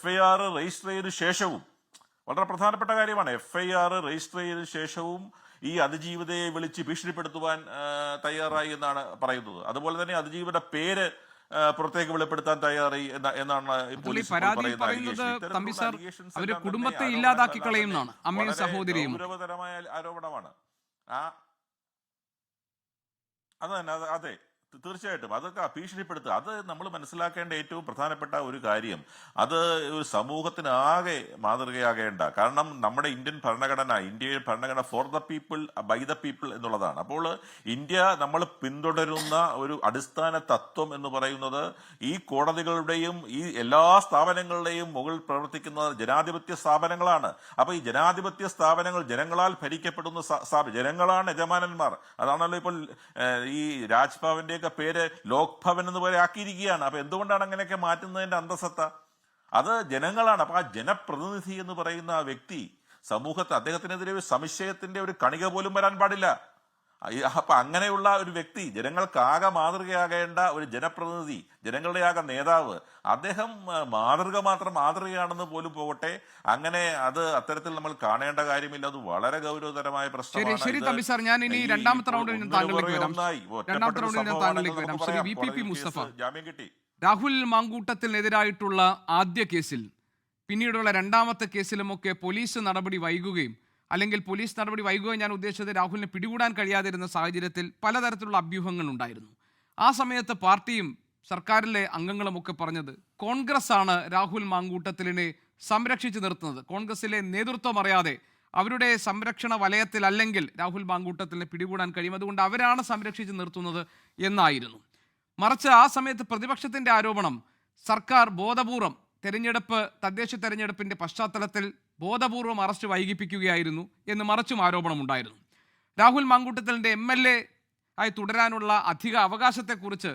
FIR രജിസ്റ്റർ ചെയ്ത ശേഷവും, വളരെ പ്രധാനപ്പെട്ട കാര്യമാണ്, FIR രജിസ്റ്റർ ചെയ്ത ശേഷവും ഈ അതിജീവിതയെ വിളിച്ച് ഭീഷണിപ്പെടുത്തുവാൻ തയ്യാറായി എന്നാണ് പറയുന്നത്. അതുപോലെ തന്നെ അതിജീവിതയുടെ പേര് പുറത്തേക്ക് വെളിപ്പെടുത്താൻ തയ്യാറായി എന്നാണ് അവര് കുടുംബത്തെ ഇല്ലാതാക്കി കളയുന്നതാണ്. അമ്മയും സഹോദരിയും ഗൗരവതരമായ ആരോപണമാണ്. അതെ, തീർച്ചയായിട്ടും അതൊക്കെ ഭീഷണിപ്പെടുത്തുക. അത് നമ്മൾ മനസ്സിലാക്കേണ്ട ഏറ്റവും പ്രധാനപ്പെട്ട ഒരു കാര്യം, അത് ഒരു സമൂഹത്തിനാകെ മാതൃകയാകേണ്ട. കാരണം നമ്മുടെ ഇന്ത്യൻ ഭരണഘടന for the people by the people എന്നുള്ളതാണ്. അപ്പോൾ ഇന്ത്യ നമ്മൾ പിന്തുടരുന്ന ഒരു അടിസ്ഥാന തത്വം എന്ന് പറയുന്നത് ഈ കോടതികളുടെയും ഈ എല്ലാ സ്ഥാപനങ്ങളുടെയും മുകളിൽ പ്രവർത്തിക്കുന്ന ജനാധിപത്യ സ്ഥാപനങ്ങളാണ്. അപ്പൊ ഈ ജനാധിപത്യ സ്ഥാപനങ്ങൾ ജനങ്ങളാൽ ഭരിക്കപ്പെടുന്ന ജനങ്ങളാണ് യജമാനന്മാർ. അതാണല്ലോ ഇപ്പോൾ ഈ രാജ്ഭവന്റെ പേര് ലോക് ഭവൻ എന്ന് പോലെ ആക്കിയിരിക്കുകയാണ്. അപ്പൊ എന്തുകൊണ്ടാണ് അങ്ങനെയൊക്കെ മാറ്റുന്നതിന്റെ അന്തസത്ത? അത് ജനങ്ങളാണ്. അപ്പൊ ആ ജനപ്രതിനിധി എന്ന് പറയുന്ന ആ വ്യക്തി സമൂഹത്തെ, അദ്ദേഹത്തിനെതിരെ ഒരു സംശയത്തിന്റെ ഒരു കണിക പോലും വരാൻ പാടില്ല. അപ്പൊ അങ്ങനെയുള്ള ഒരു വ്യക്തി, ജനങ്ങൾക്കാകെ മാതൃകയാകേണ്ട ഒരു ജനപ്രതിനിധി, ജനങ്ങളുടെ ആകെ നേതാവ്, അദ്ദേഹം മാതൃകയാണെന്ന് പോലും പോകട്ടെ. അങ്ങനെ അത് അത്തരത്തിൽ നമ്മൾ കാണേണ്ട കാര്യമില്ല. അത് വളരെ ഗൗരവതരമായ പ്രശ്നമാണ്. ശരി തമ്പി സാർ, ഞാൻ ഇനി രണ്ടാമത്തെ റൗണ്ടിൽ താങ്കളിലേക്ക് വരാം. ജാമ്യം കിട്ടി. രാഹുൽ മാങ്കൂട്ടത്തിനെതിരായിട്ടുള്ള ആദ്യ കേസിൽ, പിന്നീടുള്ള രണ്ടാമത്തെ കേസിലുമൊക്കെ പോലീസ് നടപടി വൈകുകയും, അല്ലെങ്കിൽ പോലീസ് നടപടി വൈകുകയും ഞാൻ ഉദ്ദേശിച്ചത് രാഹുലിനെ പിടികൂടാൻ കഴിയാതിരുന്ന സാഹചര്യത്തിൽ പലതരത്തിലുള്ള അഭ്യൂഹങ്ങൾ ഉണ്ടായിരുന്നു. ആ സമയത്ത് പാർട്ടിയും സർക്കാരിലെ അംഗങ്ങളുമൊക്കെ പറഞ്ഞത് കോൺഗ്രസ് ആണ് രാഹുൽ മാങ്കൂട്ടത്തിലിനെ സംരക്ഷിച്ചു നിർത്തുന്നത്, കോൺഗ്രസിലെ നേതൃത്വം അറിയാതെ അവരുടെ സംരക്ഷണ വലയത്തിൽ അല്ലെങ്കിൽ രാഹുൽ മാങ്കൂട്ടത്തിലിനെ പിടികൂടാൻ കഴിയും, അതുകൊണ്ട് അവരാണ് സംരക്ഷിച്ചു നിർത്തുന്നത് എന്നായിരുന്നു. മറിച്ച് ആ സമയത്ത് പ്രതിപക്ഷത്തിന്റെ ആരോപണം സർക്കാർ ബോധപൂർവം തദ്ദേശ തെരഞ്ഞെടുപ്പിന്റെ പശ്ചാത്തലത്തിൽ ബോധപൂർവം അറസ്റ്റ് വൈകിപ്പിക്കുകയായിരുന്നു എന്ന് മറിച്ചും ആരോപണമുണ്ടായിരുന്നു. രാഹുൽ മാങ്കൂട്ടത്തിലിന്റെ MLA ആയി തുടരാനുള്ള അധിക അവകാശത്തെക്കുറിച്ച്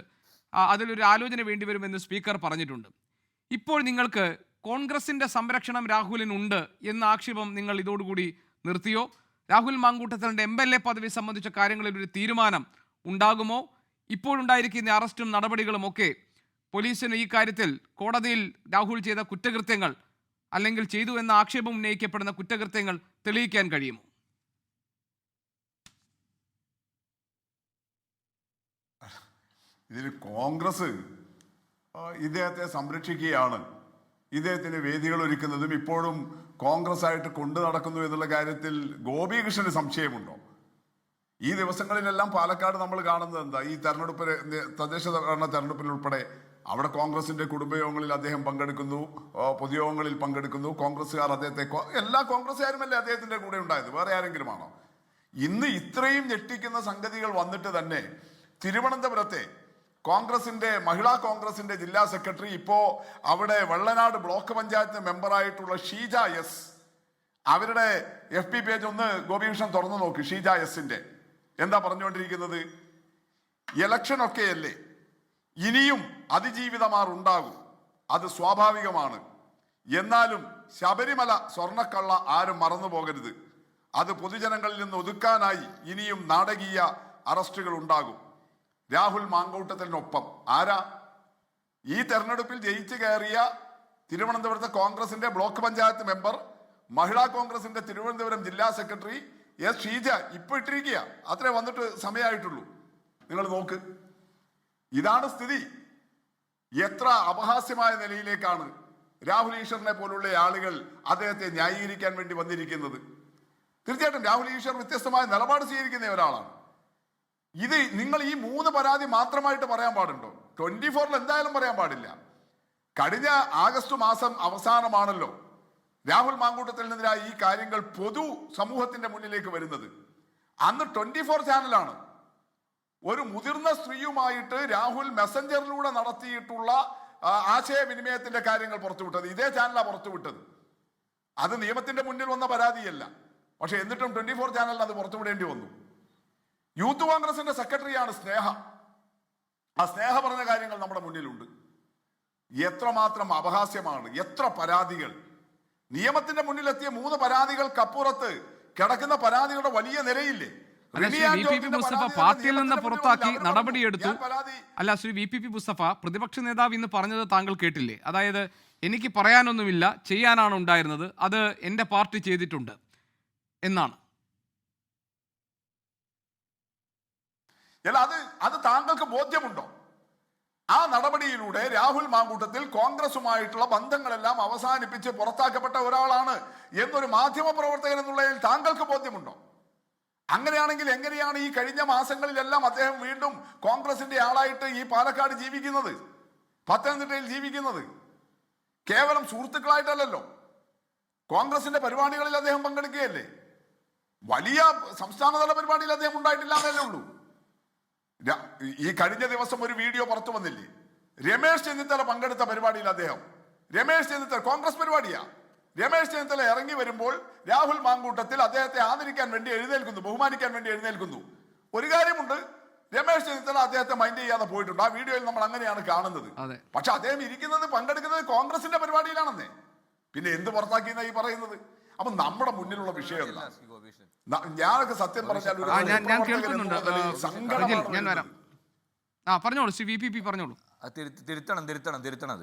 അതിലൊരു ആലോചന വേണ്ടിവരുമെന്ന് സ്പീക്കർ പറഞ്ഞിട്ടുണ്ട്. ഇപ്പോൾ നിങ്ങൾക്ക് കോൺഗ്രസിന്റെ സംരക്ഷണം രാഹുലിനുണ്ട് എന്ന ആക്ഷേപം നിങ്ങൾ ഇതോടുകൂടി നിർത്തിയോ? രാഹുൽ മാങ്കൂട്ടത്തിലിന്റെ MLA പദവി സംബന്ധിച്ച കാര്യങ്ങളിൽ ഒരു തീരുമാനം ഉണ്ടാകുമോ? ഇപ്പോഴുണ്ടായിരിക്കുന്ന അറസ്റ്റും നടപടികളും ഒക്കെ പോലീസിന് ഈ കാര്യത്തിൽ കോടതിയിൽ രാഹുൽ ചെയ്ത കുറ്റകൃത്യങ്ങൾ, അല്ലെങ്കിൽ ചെയ്തു എന്ന ആക്ഷേപം ഉന്നയിക്കപ്പെടുന്ന കുറ്റകൃത്യങ്ങൾ തെളിയിക്കാൻ കഴിയുമോ? ഇതിൽ കോൺഗ്രസ് ഇദ്ദേഹത്തെ സംരക്ഷിക്കുകയാണ്, ഇദ്ദേഹത്തിന് വേദികൾ ഒരുക്കുന്നതും ഇപ്പോഴും കോൺഗ്രസ് ആയിട്ട് കൊണ്ടു നടക്കുന്നു എന്നുള്ള കാര്യത്തിൽ ഗോപികൃഷ്ണന് സംശയമുണ്ടോ? ഈ ദിവസങ്ങളിലെല്ലാം പാലക്കാട് നമ്മൾ കാണുന്നത് എന്താ? ഈ തദ്ദേശ ഭരണ തെരഞ്ഞെടുപ്പിൽ ഉൾപ്പെടെ അവിടെ കോൺഗ്രസിന്റെ കുടുംബയോഗങ്ങളിൽ അദ്ദേഹം പങ്കെടുക്കുന്നു, പൊതുയോഗങ്ങളിൽ പങ്കെടുക്കുന്നു. കോൺഗ്രസ്സുകാർ അദ്ദേഹത്തെ, എല്ലാ കോൺഗ്രസ്സുകാരുമല്ലേ അദ്ദേഹത്തിന്റെ കൂടെ ഉണ്ടായത്, വേറെ ആരെങ്കിലും ആണോ? ഇന്ന് ഇത്രയും ഞെട്ടിക്കുന്ന സംഗതികൾ വന്നിട്ട് തന്നെ തിരുവനന്തപുരത്തെ മഹിളാ കോൺഗ്രസിന്റെ ജില്ലാ സെക്രട്ടറി, ഇപ്പോ അവിടെ വെള്ളനാട് ബ്ലോക്ക് പഞ്ചായത്ത് മെമ്പറായിട്ടുള്ള ഷീജ എസ്, അവരുടെ FB പേജ് ഒന്ന് ഗോപികൃഷ്ണൻ തുറന്നു നോക്ക്. ഷീജ എസിന്റെ എന്താ പറഞ്ഞുകൊണ്ടിരിക്കുന്നത്? ഇലക്ഷൻ ഒക്കെയല്ലേ, ഇനിയും അതിജീവിതമാർ ഉണ്ടാകും, അത് സ്വാഭാവികമാണ്. എന്നാലും ശബരിമല സ്വർണ്ണക്കള്ള ആരും മറന്നു പോകരുത്. അത് പൊതുജനങ്ങളിൽ നിന്ന് ഒതുക്കാനായി ഇനിയും നാടകീയ അറസ്റ്റുകൾ ഉണ്ടാകും. രാഹുൽ മാങ്കൂട്ടത്തിനൊപ്പം ആരാ? ഈ തെരഞ്ഞെടുപ്പിൽ ജയിച്ചു കയറിയ തിരുവനന്തപുരത്തെ കോൺഗ്രസിന്റെ ബ്ലോക്ക് പഞ്ചായത്ത് മെമ്പർ, മഹിളാ കോൺഗ്രസിന്റെ തിരുവനന്തപുരം ജില്ലാ സെക്രട്ടറി എസ് ഷീജ ഇപ്പൊ ഇട്ടിരിക്കുക. അത്രേ വന്നിട്ട് സമയമായിട്ടുള്ളൂ. നിങ്ങൾ നോക്ക്, ഇതാണ് സ്ഥിതി. എത്ര അപഹാസ്യമായ നിലയിലേക്കാണ് രാഹുൽ ഈശ്വറിനെ പോലുള്ള ആളുകൾ അദ്ദേഹത്തെ ന്യായീകരിക്കാൻ വേണ്ടി വന്നിരിക്കുന്നത്. തീർച്ചയായിട്ടും രാഹുൽ ഈശ്വർ വ്യത്യസ്തമായ നിലപാട് സ്വീകരിക്കുന്ന ഒരാളാണ്. ഇത് നിങ്ങൾ ഈ 3 പരാതി മാത്രമായിട്ട് പറയാൻ പാടുണ്ടോ? 24 എന്തായാലും പറയാൻ പാടില്ല. കഴിഞ്ഞ ആഗസ്റ്റ് മാസം അവസാനമാണല്ലോ രാഹുൽ മാങ്കൂട്ടത്തിനെതിരായ ഈ കാര്യങ്ങൾ പൊതു സമൂഹത്തിന്റെ മുന്നിലേക്ക് വരുന്നത്. അന്ന് 24 ചാനലാണ് ഒരു മുതിർന്ന സ്ത്രീയുമായിട്ട് രാഹുൽ മെസ്സഞ്ചറിലൂടെ നടത്തിയിട്ടുള്ള ആശയവിനിമയത്തിന്റെ കാര്യങ്ങൾ പുറത്തുവിട്ടത്. ഇതേ ചാനലാണ് പുറത്തുവിട്ടത്. അത് നിയമത്തിന്റെ മുന്നിൽ വന്ന പരാതിയല്ല. പക്ഷെ എന്നിട്ടും 24 ചാനലിന് അത് പുറത്തുവിടേണ്ടി വന്നു. യൂത്ത് കോൺഗ്രസിന്റെ സെക്രട്ടറിയാണ് സ്നേഹ. ആ സ്നേഹ പറഞ്ഞ കാര്യങ്ങൾ നമ്മുടെ മുന്നിലുണ്ട്. എത്രമാത്രം അപഹാസ്യമാണ്! എത്ര പരാതികൾ! നിയമത്തിന്റെ മുന്നിലെത്തിയ 3 പരാതികൾക്കപ്പുറത്ത് കിടക്കുന്ന പരാതികളുടെ വലിയ നിരയില്ലേ? പാർട്ടിയിൽ നിന്ന് പുറത്താക്കി നടപടിയെടുത്തു. അല്ല, ശ്രീ വി പി മുസ്തഫ, പ്രതിപക്ഷ നേതാവ് ഇന്ന് പറഞ്ഞത് താങ്കൾ കേട്ടില്ലേ? അതായത് എനിക്ക് പറയാനൊന്നുമില്ല, ചെയ്യാനാണ് ഉണ്ടായിരുന്നത്, അത് എന്റെ പാർട്ടി ചെയ്തിട്ടുണ്ട് എന്നാണ്. അല്ല, അത് താങ്കൾക്ക് ബോധ്യമുണ്ടോ? ആ നടപടിയിലൂടെ രാഹുൽ മാങ്കൂട്ടത്തിൽ കോൺഗ്രസുമായിട്ടുള്ള ബന്ധങ്ങളെല്ലാം അവസാനിപ്പിച്ച് പുറത്താക്കപ്പെട്ട ഒരാളാണ് എന്നൊരു മാധ്യമ പ്രവർത്തകൻ എന്നുള്ളതിൽ താങ്കൾക്ക് ബോധ്യമുണ്ടോ? അങ്ങനെയാണെങ്കിൽ എങ്ങനെയാണ് ഈ കഴിഞ്ഞ മാസങ്ങളിലെല്ലാം അദ്ദേഹം വീണ്ടും കോൺഗ്രസിന്റെ ആളായിട്ട് ഈ പാലക്കാട് ജീവിക്കുന്നത്, പത്തനംതിട്ടയിൽ ജീവിക്കുന്നത്? കേവലം സുഹൃത്തുക്കളായിട്ടല്ലല്ലോ, കോൺഗ്രസിന്റെ പരിപാടികളിൽ അദ്ദേഹം പങ്കെടുക്കുകയല്ലേ. വലിയ സംസ്ഥാനതല പരിപാടിയിൽ അദ്ദേഹം ഉണ്ടായിട്ടില്ല എന്നല്ലേ ഉള്ളൂ. ഈ കഴിഞ്ഞ ദിവസം ഒരു വീഡിയോ പുറത്തു വന്നില്ലേ? രമേശ് ചെന്നിത്തല പങ്കെടുത്ത പരിപാടിയിൽ അദ്ദേഹം, രമേശ് ചെന്നിത്തല കോൺഗ്രസ് പരിപാടിയാ, രമേശ് ചെന്നിത്തല ഇറങ്ങി വരുമ്പോൾ രാഹുൽ മാങ്കൂട്ടത്തിൽ അദ്ദേഹത്തെ ആദരിക്കാൻ വേണ്ടി എഴുന്നേൽക്കുന്നു, ബഹുമാനിക്കാൻ വേണ്ടി എഴുന്നേൽക്കുന്നു. ഒരു കാര്യമുണ്ട്, രമേശ് ചെന്നിത്തല അദ്ദേഹത്തെ മൈൻഡ് ചെയ്യാതെ പോയിട്ടുണ്ട്. ആ വീഡിയോയിൽ നമ്മൾ അങ്ങനെയാണ് കാണുന്നത്. പക്ഷെ അദ്ദേഹം പങ്കെടുക്കുന്നത് കോൺഗ്രസിന്റെ പരിപാടിയിലാണെന്നേ. പിന്നെ എന്ത് പുറത്താക്കിയെന്നാ ഈ പറയുന്നത്? അപ്പൊ നമ്മുടെ മുന്നിലുള്ള വിഷയം എന്താ? ഞാനൊക്കെ സത്യം പറഞ്ഞാൽ പറഞ്ഞോളൂ ശ്രീ വി പി പറഞ്ഞോളൂ. തിരുത്തണം.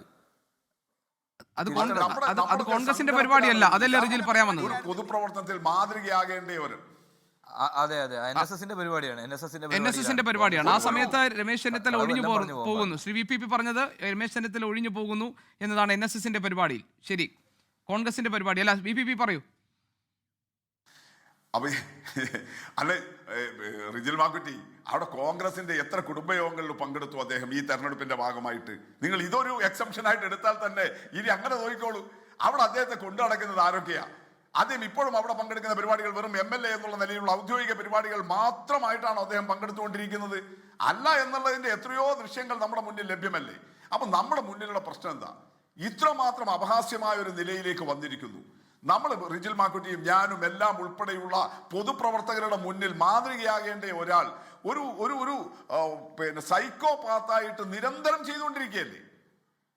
അത് കോൺഗ്രസിന്റെ പരിപാടിയല്ല, അതല്ലേ റിജിൽ പറയാൻ വന്നത്. പൊതുപ്രവർത്തനത്തിൽ മാതൃകയാകേണ്ടവരും. അതെ, NSSന്റെ പരിപാടിയാണ്. ആ സമയത്ത് രമേശ് ചെന്നിത്തല ഒഴിഞ്ഞു പോകുന്നു. ശ്രീ വി പി പറഞ്ഞത് രമേശ് ചെന്നിത്തല ഒഴിഞ്ഞു പോകുന്നു എന്നതാണ് NSSന്റെ പരിപാടിയിൽ. ശരി, കോൺഗ്രസിന്റെ പരിപാടി അല്ല. വി പി പറയൂ. അല്ലെ റിജിൽ മാക്കുറ്റി, അവിടെ കോൺഗ്രസിന്റെ എത്ര കുടുംബയോഗങ്ങളിൽ പങ്കെടുത്തു അദ്ദേഹം ഈ തെരഞ്ഞെടുപ്പിന്റെ ഭാഗമായിട്ട്? നിങ്ങൾ ഇതൊരു എക്സംഷൻ ആയിട്ട് എടുത്താൽ തന്നെ ഇനി അങ്ങനെ നോക്കിക്കോളൂ. അവിടെ അദ്ദേഹത്തെ കൊണ്ടു നടക്കുന്നത് ആരൊക്കെയാ? അദ്ദേഹം ഇപ്പോഴും അവിടെ പങ്കെടുക്കുന്ന പരിപാടികൾ വെറും MLA എന്നുള്ള നിലയിലുള്ള ഔദ്യോഗിക പരിപാടികൾ മാത്രമായിട്ടാണ് അദ്ദേഹം പങ്കെടുത്തുകൊണ്ടിരിക്കുന്നത്. അല്ല എന്നുള്ളതിന്റെ എത്രയോ ദൃശ്യങ്ങൾ നമ്മുടെ മുന്നിൽ ലഭ്യമല്ലേ? അപ്പൊ നമ്മുടെ മുന്നിലുള്ള പ്രശ്നം എന്താ? ഇത്രമാത്രം അപഹാസ്യമായ ഒരു നിലയിലേക്ക് വന്നിരിക്കുന്നു. നമ്മൾ റിജിൽ മാക്കുറ്റിയും ഞാനും എല്ലാം ഉൾപ്പെടെയുള്ള പൊതുപ്രവർത്തകരുടെ മുന്നിൽ മാതൃകയാകേണ്ട ഒരാൾ ഒരു ഒരു ഒരു സൈക്കോപാത്തായിട്ട് നിരന്തരം ചെയ്തുകൊണ്ടിരിക്കുകയല്ലേ.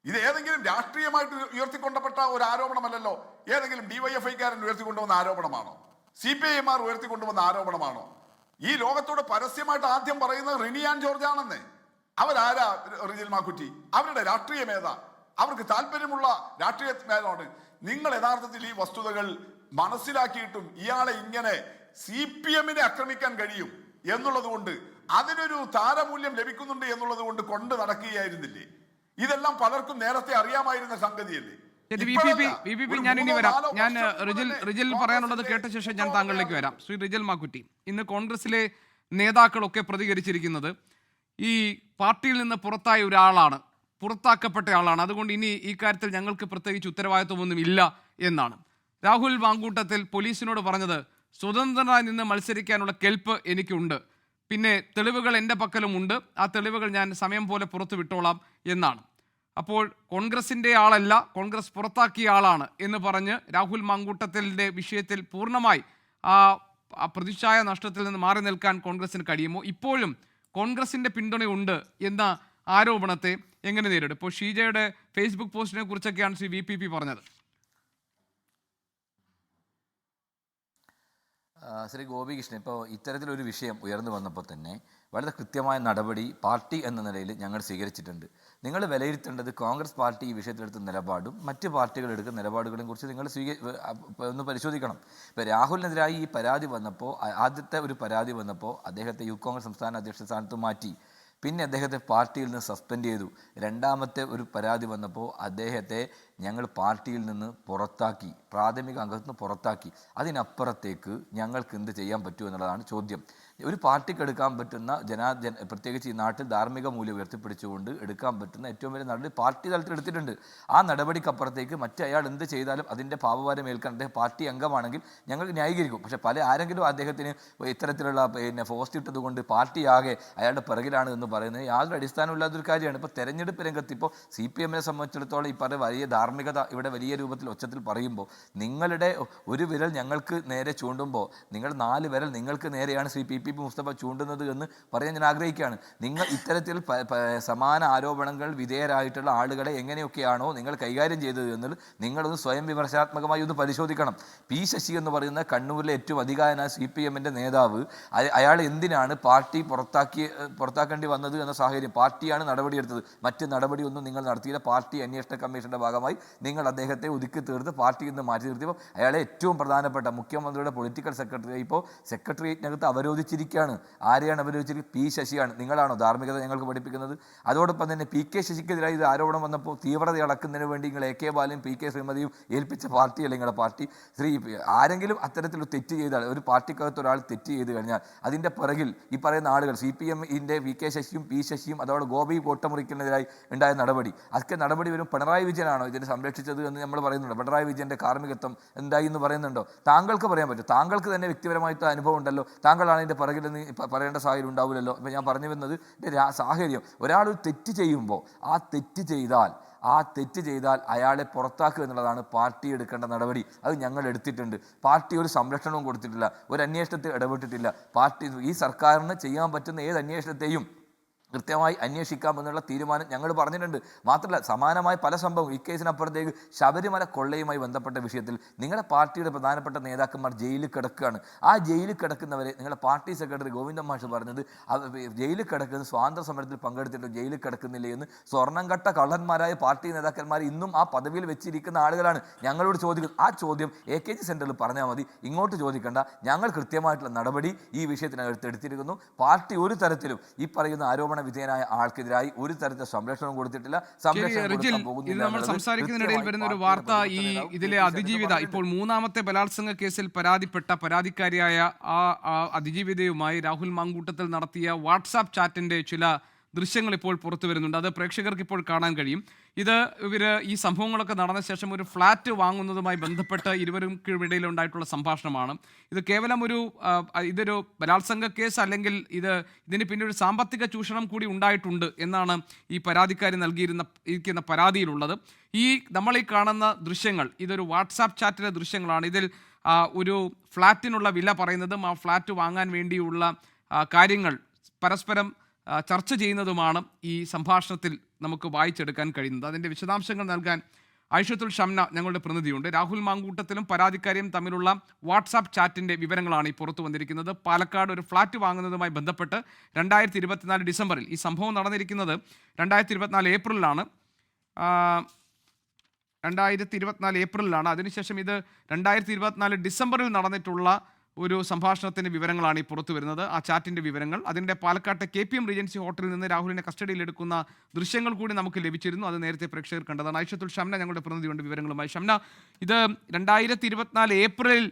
ഇത് ഏതെങ്കിലും രാഷ്ട്രീയമായിട്ട് ഉയർത്തിക്കൊണ്ടപ്പെട്ട ഒരു ആരോപണമല്ലല്ലോ. ഏതെങ്കിലും DYFIക്കാരൻ ഉയർത്തിക്കൊണ്ടുവന്ന ആരോപണമാണോ? CPIമാർ ഉയർത്തിക്കൊണ്ടുവന്ന ആരോപണമാണോ? ഈ ലോകത്തോട് പരസ്യമായിട്ട് ആദ്യം പറയുന്നത് റിനി ആൻഡ് ജോർജ് ആണെന്നേ. അവരാരാ റിജിൽ മാക്കുറ്റി? അവരുടെ രാഷ്ട്രീയം ഏതാ? അവർക്ക് താല്പര്യമുള്ള രാഷ്ട്രീയ മേലാണ്. നിങ്ങൾ യഥാർത്ഥത്തിൽ ഈ വസ്തുതകൾ മനസ്സിലാക്കിയിട്ടും ഇയാളെ ഇങ്ങനെ CPMനെ ആക്രമിക്കാൻ കഴിയും എന്നുള്ളത് കൊണ്ട്, അതിനൊരു താരമൂല്യം ലഭിക്കുന്നുണ്ട് എന്നുള്ളത് കൊണ്ട് കൊണ്ട് നടക്കുകയായിരുന്നില്ലേ? ഇതെല്ലാം പലർക്കും നേരത്തെ അറിയാമായിരുന്ന സംഗതിയല്ലേ? ഞാൻ ഇനി വരാം. ഞാൻ റിജിൽ പറയാനുള്ളത് കേട്ട ശേഷം ഞാൻ താങ്കളിലേക്ക് വരാം. ശ്രീ റിജിൽ മാക്കുറ്റി, ഇന്ന് കോൺഗ്രസിലെ നേതാക്കളൊക്കെ പ്രതികരിച്ചിരിക്കുന്നത് ഈ പാർട്ടിയിൽ നിന്ന് പുറത്തായ ഒരാളാണ്, പുറത്താക്കപ്പെട്ട ആളാണ്, അതുകൊണ്ട് ഇനി ഈ കാര്യത്തിൽ ഞങ്ങൾക്ക് പ്രത്യേകിച്ച് ഉത്തരവാദിത്വമൊന്നും ഇല്ല എന്നാണ്. രാഹുൽ മാങ്കൂട്ടത്തിൽ പോലീസിനോട് പറഞ്ഞത് സ്വതന്ത്രനായി നിന്ന് മത്സരിക്കാനുള്ള കെൽപ്പ് എനിക്കുണ്ട്, പിന്നെ തെളിവുകൾ എൻ്റെ പക്കലുമുണ്ട്, ആ തെളിവുകൾ ഞാൻ സമയം പോലെ പുറത്തു വിട്ടോളാം എന്നാണ്. അപ്പോൾ കോൺഗ്രസിൻ്റെ ആളല്ല, കോൺഗ്രസ് പുറത്താക്കിയ ആളാണ് എന്ന് പറഞ്ഞ് രാഹുൽ മാങ്കൂട്ടത്തിൻ്റെ വിഷയത്തിൽ പൂർണ്ണമായി ആ പ്രതിച്ഛായ നഷ്ടത്തിൽ നിന്ന് മാറി നിൽക്കാൻ കോൺഗ്രസിന് കഴിയുമോ? ഇപ്പോഴും കോൺഗ്രസിൻ്റെ പിന്തുണയുണ്ട് എന്ന ആരോപണത്തെ എങ്ങനെ നേരിടും? ഇപ്പോൾ ഷീജയുടെ ഫേസ്ബുക്ക് പോസ്റ്റിനെ കുറിച്ചൊക്കെയാണ് ശ്രീ വി പി പറഞ്ഞത്. ശ്രീ ഗോപികൃഷ്ണൻ, ഇപ്പോൾ ഇത്തരത്തിലൊരു വിഷയം ഉയർന്നു വന്നപ്പോൾ തന്നെ വളരെ കൃത്യമായ നടപടി പാർട്ടി എന്ന നിലയിൽ ഞങ്ങൾ സ്വീകരിച്ചിട്ടുണ്ട്. നിങ്ങൾ വിലയിരുത്തേണ്ടത് കോൺഗ്രസ് പാർട്ടി ഈ വിഷയത്തിലെടുത്ത നിലപാടും മറ്റ് പാർട്ടികൾ എടുക്കുന്ന നിലപാടുകളെയും കുറിച്ച് നിങ്ങൾ ഒന്ന് പരിശോധിക്കണം. ഇപ്പോൾ രാഹുലിനെതിരായി ഈ പരാതി വന്നപ്പോൾ, ആദ്യത്തെ ഒരു പരാതി വന്നപ്പോൾ അദ്ദേഹത്തെ യൂത്ത് കോൺഗ്രസ് സംസ്ഥാന അധ്യക്ഷ സ്ഥാനത്ത് മാറ്റി. പിന്നെ അദ്ദേഹത്തെ പാർട്ടിയിൽ നിന്ന് സസ്പെൻഡ് ചെയ്തു. രണ്ടാമത്തെ ഒരു പരാതി വന്നപ്പോൾ അദ്ദേഹത്തെ ഞങ്ങൾ പാർട്ടിയിൽ നിന്ന് പുറത്താക്കി, പ്രാഥമിക അംഗത്തിൽ നിന്ന് പുറത്താക്കി. അതിനപ്പുറത്തേക്ക് ഞങ്ങൾക്ക് എന്ത് ചെയ്യാൻ പറ്റുമോ എന്നുള്ളതാണ് ചോദ്യം. ഒരു പാർട്ടിക്ക് എടുക്കാൻ പറ്റുന്ന പ്രത്യേകിച്ച് ഈ നാട്ടിൽ ധാർമ്മിക മൂല്യം ഉയർത്തിപ്പിടിച്ചുകൊണ്ട് എടുക്കാൻ പറ്റുന്ന ഏറ്റവും വലിയ നടപടി പാർട്ടി തലത്തിൽ എടുത്തിട്ടുണ്ട്. ആ നടപടിക്കപ്പുറത്തേക്ക് അയാൾ എന്ത് ചെയ്താലും അതിൻ്റെ പാപഭാരം ഏൽക്കാൻ അദ്ദേഹം പാർട്ടി അംഗമാണെങ്കിൽ ഞങ്ങൾക്ക് ന്യായീകരിക്കും. പക്ഷേ ആരെങ്കിലും അദ്ദേഹത്തിന് ഇത്തരത്തിലുള്ള പോസ്റ്റ് ഇട്ടത് കൊണ്ട് പാർട്ടി ആകെ അയാളുടെ പിറകിലാണ് എന്ന് പറയുന്നത് യാതൊരു അടിസ്ഥാനമില്ലാത്തൊരു കാര്യമാണ്. ഇപ്പോൾ തെരഞ്ഞെടുപ്പ് രംഗത്ത് ഇപ്പോൾ CPM സംബന്ധിച്ചിടത്തോളം ഈ പറയുന്ന വലിയ ധാർമ്മികത ഇവിടെ വലിയ രൂപത്തിൽ ഒച്ചത്തിൽ പറയുമ്പോൾ, നിങ്ങളുടെ ഒരു വിരൽ ഞങ്ങൾക്ക് നേരെ ചൂണ്ടുമ്പോൾ നിങ്ങൾ 4 വിരൽ നിങ്ങൾക്ക് നേരെയാണ് ശ്രീ PPP മുസ്തഫ ചൂണ്ടുന്നത് എന്ന് പറയാൻ ഞാൻ ആഗ്രഹിക്കുകയാണ്. നിങ്ങൾ ഇത്തരത്തിൽ സമാന ആരോപണങ്ങൾ വിധേയരായിട്ടുള്ള ആളുകളെ എങ്ങനെയൊക്കെയാണോ നിങ്ങൾ കൈകാര്യം ചെയ്തത് എന്ന് നിങ്ങളൊന്ന് സ്വയം വിമർശനാത്മകമായി ഒന്ന് പരിശോധിക്കണം. ശശി എന്ന് പറയുന്ന കണ്ണൂരിലെ ഏറ്റവും അധികാരനായ CPM നേതാവ്, അയാൾ എന്തിനാണ് പാർട്ടി പുറത്താക്കേണ്ടി വന്നത് എന്ന സാഹചര്യം, പാർട്ടിയാണ് നടപടിയെടുത്തത്, മറ്റ് നടപടിയൊന്നും നിങ്ങൾ നടത്തിയില്ല. പാർട്ടി അന്വേഷണ കമ്മീഷന്റെ ഭാഗമായി നിങ്ങൾ അദ്ദേഹത്തെ ഒതുക്കി തീർത്ത് പാർട്ടിയിൽ നിന്ന് മാറ്റി നിർത്തിയപ്പോൾ അയാളെ ഏറ്റവും പ്രധാനപ്പെട്ട മുഖ്യമന്ത്രിയുടെ പൊളിറ്റിക്കൽ സെക്രട്ടറി ഇപ്പോൾ സെക്രട്ടേറിയറ്റിനകത്ത് അവരോധിച്ചിരിക്കുകയാണ്. ആരെയാണ് അവരോധിച്ചിരിക്കുന്നത്? ശശിയാണ്. നിങ്ങളാണോ ധാർമ്മികത ഞങ്ങൾക്ക് പഠിപ്പിക്കുന്നത്? അതോടൊപ്പം തന്നെ PK ശശിക്കെതിരായി ഇത് ആരോപണം വന്നപ്പോൾ തീവ്രത അളക്കുന്നതിന് വേണ്ടി നിങ്ങൾ AK ബാലനും PK ശ്രീമതിയും ഏൽപ്പിച്ച പാർട്ടിയല്ല നിങ്ങളുടെ പാർട്ടി. ആരെങ്കിലും അത്തരത്തിൽ തെറ്റ് ചെയ്താൽ, ഒരു പാർട്ടിക്കകത്ത് ഒരാൾ തെറ്റ് ചെയ്ത് കഴിഞ്ഞാൽ അതിൻ്റെ പിറകിൽ ഈ പറയുന്ന ആളുകൾ CPM VK ശശിയും ശശിയും അതോടെ ഗോപി കോട്ടമുറിക്കലിനെതിരായി ഉണ്ടായ നടപടി, അതൊക്കെ നടപടി വരും. പിണറായി വിജയനാണോ ഇതിനെ സംരക്ഷിച്ചത് എന്ന് നമ്മൾ പറയുന്നുണ്ട്. പിണറായി വിജയൻ്റെ കാർമ്മികത്വം എന്തായി എന്ന് പറയുന്നുണ്ടോ? താങ്കൾക്ക് പറയാൻ പറ്റും. താങ്കൾക്ക് തന്നെ വ്യക്തിപരമായിട്ട് അനുഭവം ഉണ്ടല്ലോ, താങ്കളാണ് ഇതിൻ്റെ പിറകിൽ നിന്ന് പറയേണ്ട സാഹചര്യം ഉണ്ടാവില്ലല്ലോ. ഇപ്പം ഞാൻ പറഞ്ഞു വരുന്നത് സാഹചര്യം, ഒരാൾ തെറ്റ് ചെയ്യുമ്പോൾ ആ തെറ്റ് ചെയ്താൽ അയാളെ പുറത്താക്കുക എന്നുള്ളതാണ് പാർട്ടി എടുക്കേണ്ട നടപടി. അത് ഞങ്ങൾ എടുത്തിട്ടുണ്ട്. പാർട്ടി ഒരു സംരക്ഷണവും കൊടുത്തിട്ടില്ല, ഒരു അന്വേഷണത്തിൽ ഇടപെട്ടിട്ടില്ല. പാർട്ടി ഈ സർക്കാരിന് ചെയ്യാൻ പറ്റുന്ന ഏത് അന്വേഷണത്തെയും കൃത്യമായി അന്വേഷിക്കാമെന്നുള്ള തീരുമാനം ഞങ്ങൾ പറഞ്ഞിട്ടുണ്ട്. മാത്രമല്ല, സമാനമായ പല സംഭവം ഈ കേസിനപ്പുറത്തേക്ക് ശബരിമല കൊള്ളയുമായി ബന്ധപ്പെട്ട വിഷയത്തിൽ നിങ്ങളുടെ പാർട്ടിയുടെ പ്രധാനപ്പെട്ട നേതാക്കന്മാർ ജയിലിൽ കിടക്കുകയാണ്. ആ ജയിലിൽ കിടക്കുന്നവരെ നിങ്ങളുടെ പാർട്ടി സെക്രട്ടറി ഗോവിന്ദൻ മാഷ് പറഞ്ഞത് ജയിലിൽ കിടക്കുന്ന സ്വാതന്ത്ര്യ സമരത്തിൽ പങ്കെടുത്തിട്ട് ജയിലിൽ കിടക്കുന്നില്ല എന്ന്. സ്വർണം കട്ട കള്ളന്മാരായ പാർട്ടി നേതാക്കന്മാർ ഇന്നും ആ പദവിയിൽ വെച്ചിരിക്കുന്ന ആളുകളാണ് ഞങ്ങളോട് ചോദിക്കുന്നത്. ആ ചോദ്യം AKG സെൻറ്ററിൽ പറഞ്ഞാൽ മതി, ഇങ്ങോട്ട് ചോദിക്കേണ്ട. ഞങ്ങൾ കൃത്യമായിട്ടുള്ള നടപടി ഈ വിഷയത്തിനകത്ത് എടുത്തിരിക്കുന്നു. പാർട്ടി ഒരു തരത്തിലും ഈ പറയുന്ന ആരോപണ വിധേയനായ ആൾക്കെതിരായി ഒരു തരത്തിലുള്ള സംരക്ഷണം കൊടുത്തിട്ടില്ല. ഇത് നമ്മൾ സംസാരിക്കുന്നതിനിടയിൽ വരുന്ന ഒരു വാർത്ത, ഈ ഇതിലെ അതിജീവിത ഇപ്പോൾ 3ാമത്തെ ബലാത്സംഗ കേസിൽ പരാതിക്കാരിയായ ആ അതിജീവിതയുമായി രാഹുൽ മാങ്കൂട്ടത്തിൽ നടത്തിയ വാട്സാപ്പ് ചാറ്റിന്റെ ചില ദൃശ്യങ്ങൾ ഇപ്പോൾ പുറത്തു വരുന്നുണ്ട്. അത് പ്രേക്ഷകർക്ക് ഇപ്പോൾ കാണാൻ കഴിയും. ഈ സംഭവങ്ങളൊക്കെ നടന്ന ശേഷം ഒരു ഫ്ലാറ്റ് വാങ്ങുന്നതുമായി ബന്ധപ്പെട്ട് ഇരുവർക്കിടയിൽ ഉണ്ടായിട്ടുള്ള സംഭാഷണമാണ്. ഇത് കേവലം ഇതൊരു ബലാത്സംഗ കേസ് അല്ലെങ്കിൽ ഇതിന് പിന്നെ ഒരു സാമ്പത്തിക ചൂഷണം കൂടി ഉണ്ടായിട്ടുണ്ട് എന്നാണ് ഈ പരാതിക്കാരി നൽകിയിരിക്കുന്ന പരാതിയിലുള്ളത്. നമ്മൾ ഈ കാണുന്ന ദൃശ്യങ്ങൾ ഇതൊരു വാട്സാപ്പ് ചാറ്റിലെ ദൃശ്യങ്ങളാണ്. ഇതിൽ ഒരു ഫ്ലാറ്റിനുള്ള വില പറയുന്നതും ആ ഫ്ലാറ്റ് വാങ്ങാൻ വേണ്ടിയുള്ള കാര്യങ്ങൾ പരസ്പരം ചർച്ച ചെയ്യുന്നതുമാണ് ഈ സംഭാഷണത്തിൽ നമുക്ക് വായിച്ചെടുക്കാൻ കഴിയുന്നത്. അതിൻ്റെ വിശദാംശങ്ങൾ നൽകാൻ ഐഷത്തുൽ ഷംന ഞങ്ങളുടെ പ്രതിനിധിയുണ്ട്. രാഹുൽ മാങ്കൂട്ടത്തിലും പരാതിക്കാരിയും തമ്മിലുള്ള വാട്സാപ്പ് ചാറ്റിൻ്റെ വിവരങ്ങളാണ് ഈ പുറത്തു വന്നിരിക്കുന്നത്. പാലക്കാട് ഒരു ഫ്ലാറ്റ് വാങ്ങുന്നതുമായി ബന്ധപ്പെട്ട് 2024 ഡിസംബറിൽ, ഈ സംഭവം നടന്നിരിക്കുന്നത് 2024 ഏപ്രിലാണ്. 2024 ഏപ്രിലാണ്. അതിനുശേഷം ഇത് 2024 ഡിസംബറിൽ നടന്നിട്ടുള്ള ഒരു സംഭാഷണത്തിൻ്റെ വിവരങ്ങളാണ് ഈ പുറത്തു വരുന്നത്, ആ ചാറ്റിൻ്റെ വിവരങ്ങൾ. അതിൻ്റെ പാലക്കാട്ടെ KPM റീജൻസി ഹോട്ടലിൽ നിന്ന് രാഹുലിനെ കസ്റ്റഡിയിലെടുക്കുന്ന ദൃശ്യങ്ങൾ കൂടി നമുക്ക് ലഭിച്ചിരുന്നു. അത് നേരത്തെ പ്രേക്ഷകർ കണ്ടതാണ്. ഐഷത്തുൽ ഷംന ഞങ്ങളുടെ പ്രതിനിധിയുണ്ട് വിവരങ്ങളുമായി. ഷംന, ഇത് 2024 ഏപ്രിലിൽ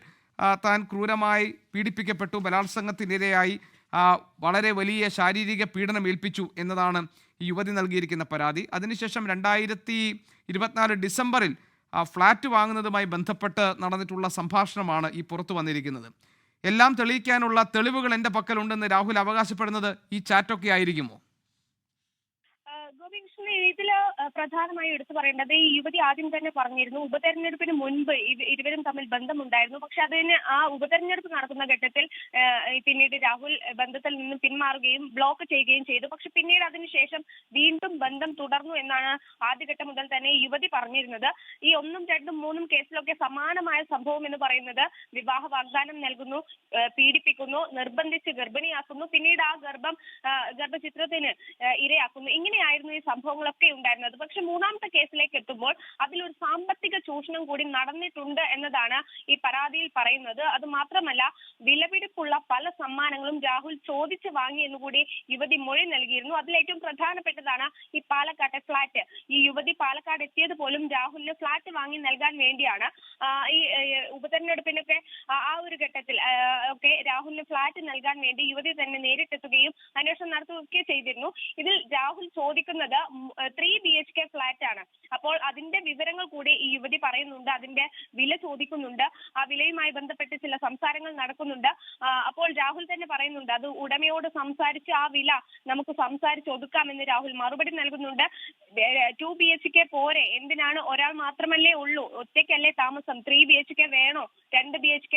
താൻ ക്രൂരമായി പീഡിപ്പിക്കപ്പെട്ടു, ബലാത്സംഗത്തിനിരയായി വളരെ വലിയ ശാരീരിക പീഡനം ഏൽപ്പിച്ചു എന്നതാണ് ഈ യുവതി നൽകിയിരിക്കുന്ന പരാതി. അതിനുശേഷം 2024 ഡിസംബറിൽ ഫ്ലാറ്റ് വാങ്ങുന്നതുമായി ബന്ധപ്പെട്ട് നടന്നിട്ടുള്ള സംഭാഷണമാണ് ഈ പുറത്തു വന്നിരിക്കുന്നത്. എല്ലാം തെളിയിക്കാനുള്ള തെളിവുകൾ എൻ്റെ പക്കലുണ്ടെന്ന് രാഹുൽ അവകാശപ്പെടുന്നത് ഈ ചാറ്റൊക്കെ ആയിരിക്കുമോ? ഗോപികൃഷ്ണൻ, ഇതില് പ്രധാനമായും എടുത്തു പറയേണ്ടത് ഈ യുവതി ആദ്യം തന്നെ പറഞ്ഞിരുന്നു ഉപതെരഞ്ഞെടുപ്പിന് മുൻപ് ഇരുവരും തമ്മിൽ ബന്ധമുണ്ടായിരുന്നു. പക്ഷെ അതിന് ആ ഉപതെരഞ്ഞെടുപ്പ് നടക്കുന്ന ഘട്ടത്തിൽ പിന്നീട് രാഹുൽ ബന്ധത്തിൽ നിന്നും പിന്മാറുകയും ബ്ലോക്ക് ചെയ്യുകയും ചെയ്തു. പക്ഷെ പിന്നീട് അതിനുശേഷം വീണ്ടും ബന്ധം തുടർന്നു എന്നാണ് ആദ്യഘട്ടം മുതൽ തന്നെ ഈ യുവതി പറഞ്ഞിരുന്നത്. ഈ 1, 2, 3 കേസിലൊക്കെ സമാനമായ സംഭവം എന്ന് പറയുന്നത് വിവാഹ വാഗ്ദാനം നൽകുന്നു, പീഡിപ്പിക്കുന്നു, നിർബന്ധിച്ച് ഗർഭിണിയാക്കുന്നു, പിന്നീട് ആ ഗർഭചിത്രത്തിന് ഇരയാക്കുന്നു. ഇങ്ങനെയായിരുന്നു ഈ സംഭവങ്ങളൊക്കെ ഉണ്ടായിരുന്നത്. പക്ഷെ 3ാമത്തെ കേസിലേക്ക് എത്തുമ്പോൾ അതിലൊരു സാമ്പത്തിക ചൂഷണം കൂടി നടന്നിട്ടുണ്ട് എന്നതാണ് ഈ പരാതിയിൽ പറയുന്നത്. അത് മാത്രമല്ല, വിലപിടിപ്പുള്ള പല സമ്മാനങ്ങളും രാഹുൽ ചോദിച്ചു വാങ്ങി എന്നുകൂടി യുവതി മൊഴി നൽകിയിരുന്നു. അതിലേറ്റവും പ്രധാനപ്പെട്ടതാണ് ഈ പാലക്കാട്ടെ ഫ്ളാറ്റ്. ഈ യുവതി പാലക്കാട് എത്തിയത് പോലും രാഹുലിന് ഫ്ളാറ്റ് വാങ്ങി നൽകാൻ വേണ്ടിയാണ്. ഈ ഉപതെരഞ്ഞെടുപ്പിനൊക്കെ ആ ഒരു ഘട്ടത്തിൽ ഒക്കെ രാഹുലിന് ഫ്ളാറ്റ് നൽകാൻ വേണ്ടി യുവതി തന്നെ നേരിട്ടെത്തുകയും അന്വേഷണം നടത്തുകയൊക്കെ ചെയ്തിരുന്നു. ഇതിൽ രാഹുൽ ചോദിക്കുന്നത് 3 BHK ഫ്ളാറ്റ് ആണ്. അപ്പോൾ അതിന്റെ വിവരങ്ങൾ കൂടി ഈ യുവതി പറയുന്നുണ്ട്. അതിന്റെ വില ചോദിക്കുന്നുണ്ട്. ആ വിലയുമായി ബന്ധപ്പെട്ട് ചില സംസാരങ്ങൾ നടക്കുന്നുണ്ട്. അപ്പോൾ രാഹുൽ തന്നെ പറയുന്നുണ്ട് അത് ഉടമയോട് സംസാരിച്ച് ആ വില നമുക്ക് സംസാരിച്ച് ഒതുക്കാമെന്ന് രാഹുൽ മറുപടി നൽകുന്നുണ്ട്. 2 BHK പോരെ, എന്തിനാണ്, ഒരാൾ മാത്രമല്ലേ ഉള്ളൂ, ഒറ്റയ്ക്കല്ലേ താമസം, 3 BHK വേണോ, 2 BHK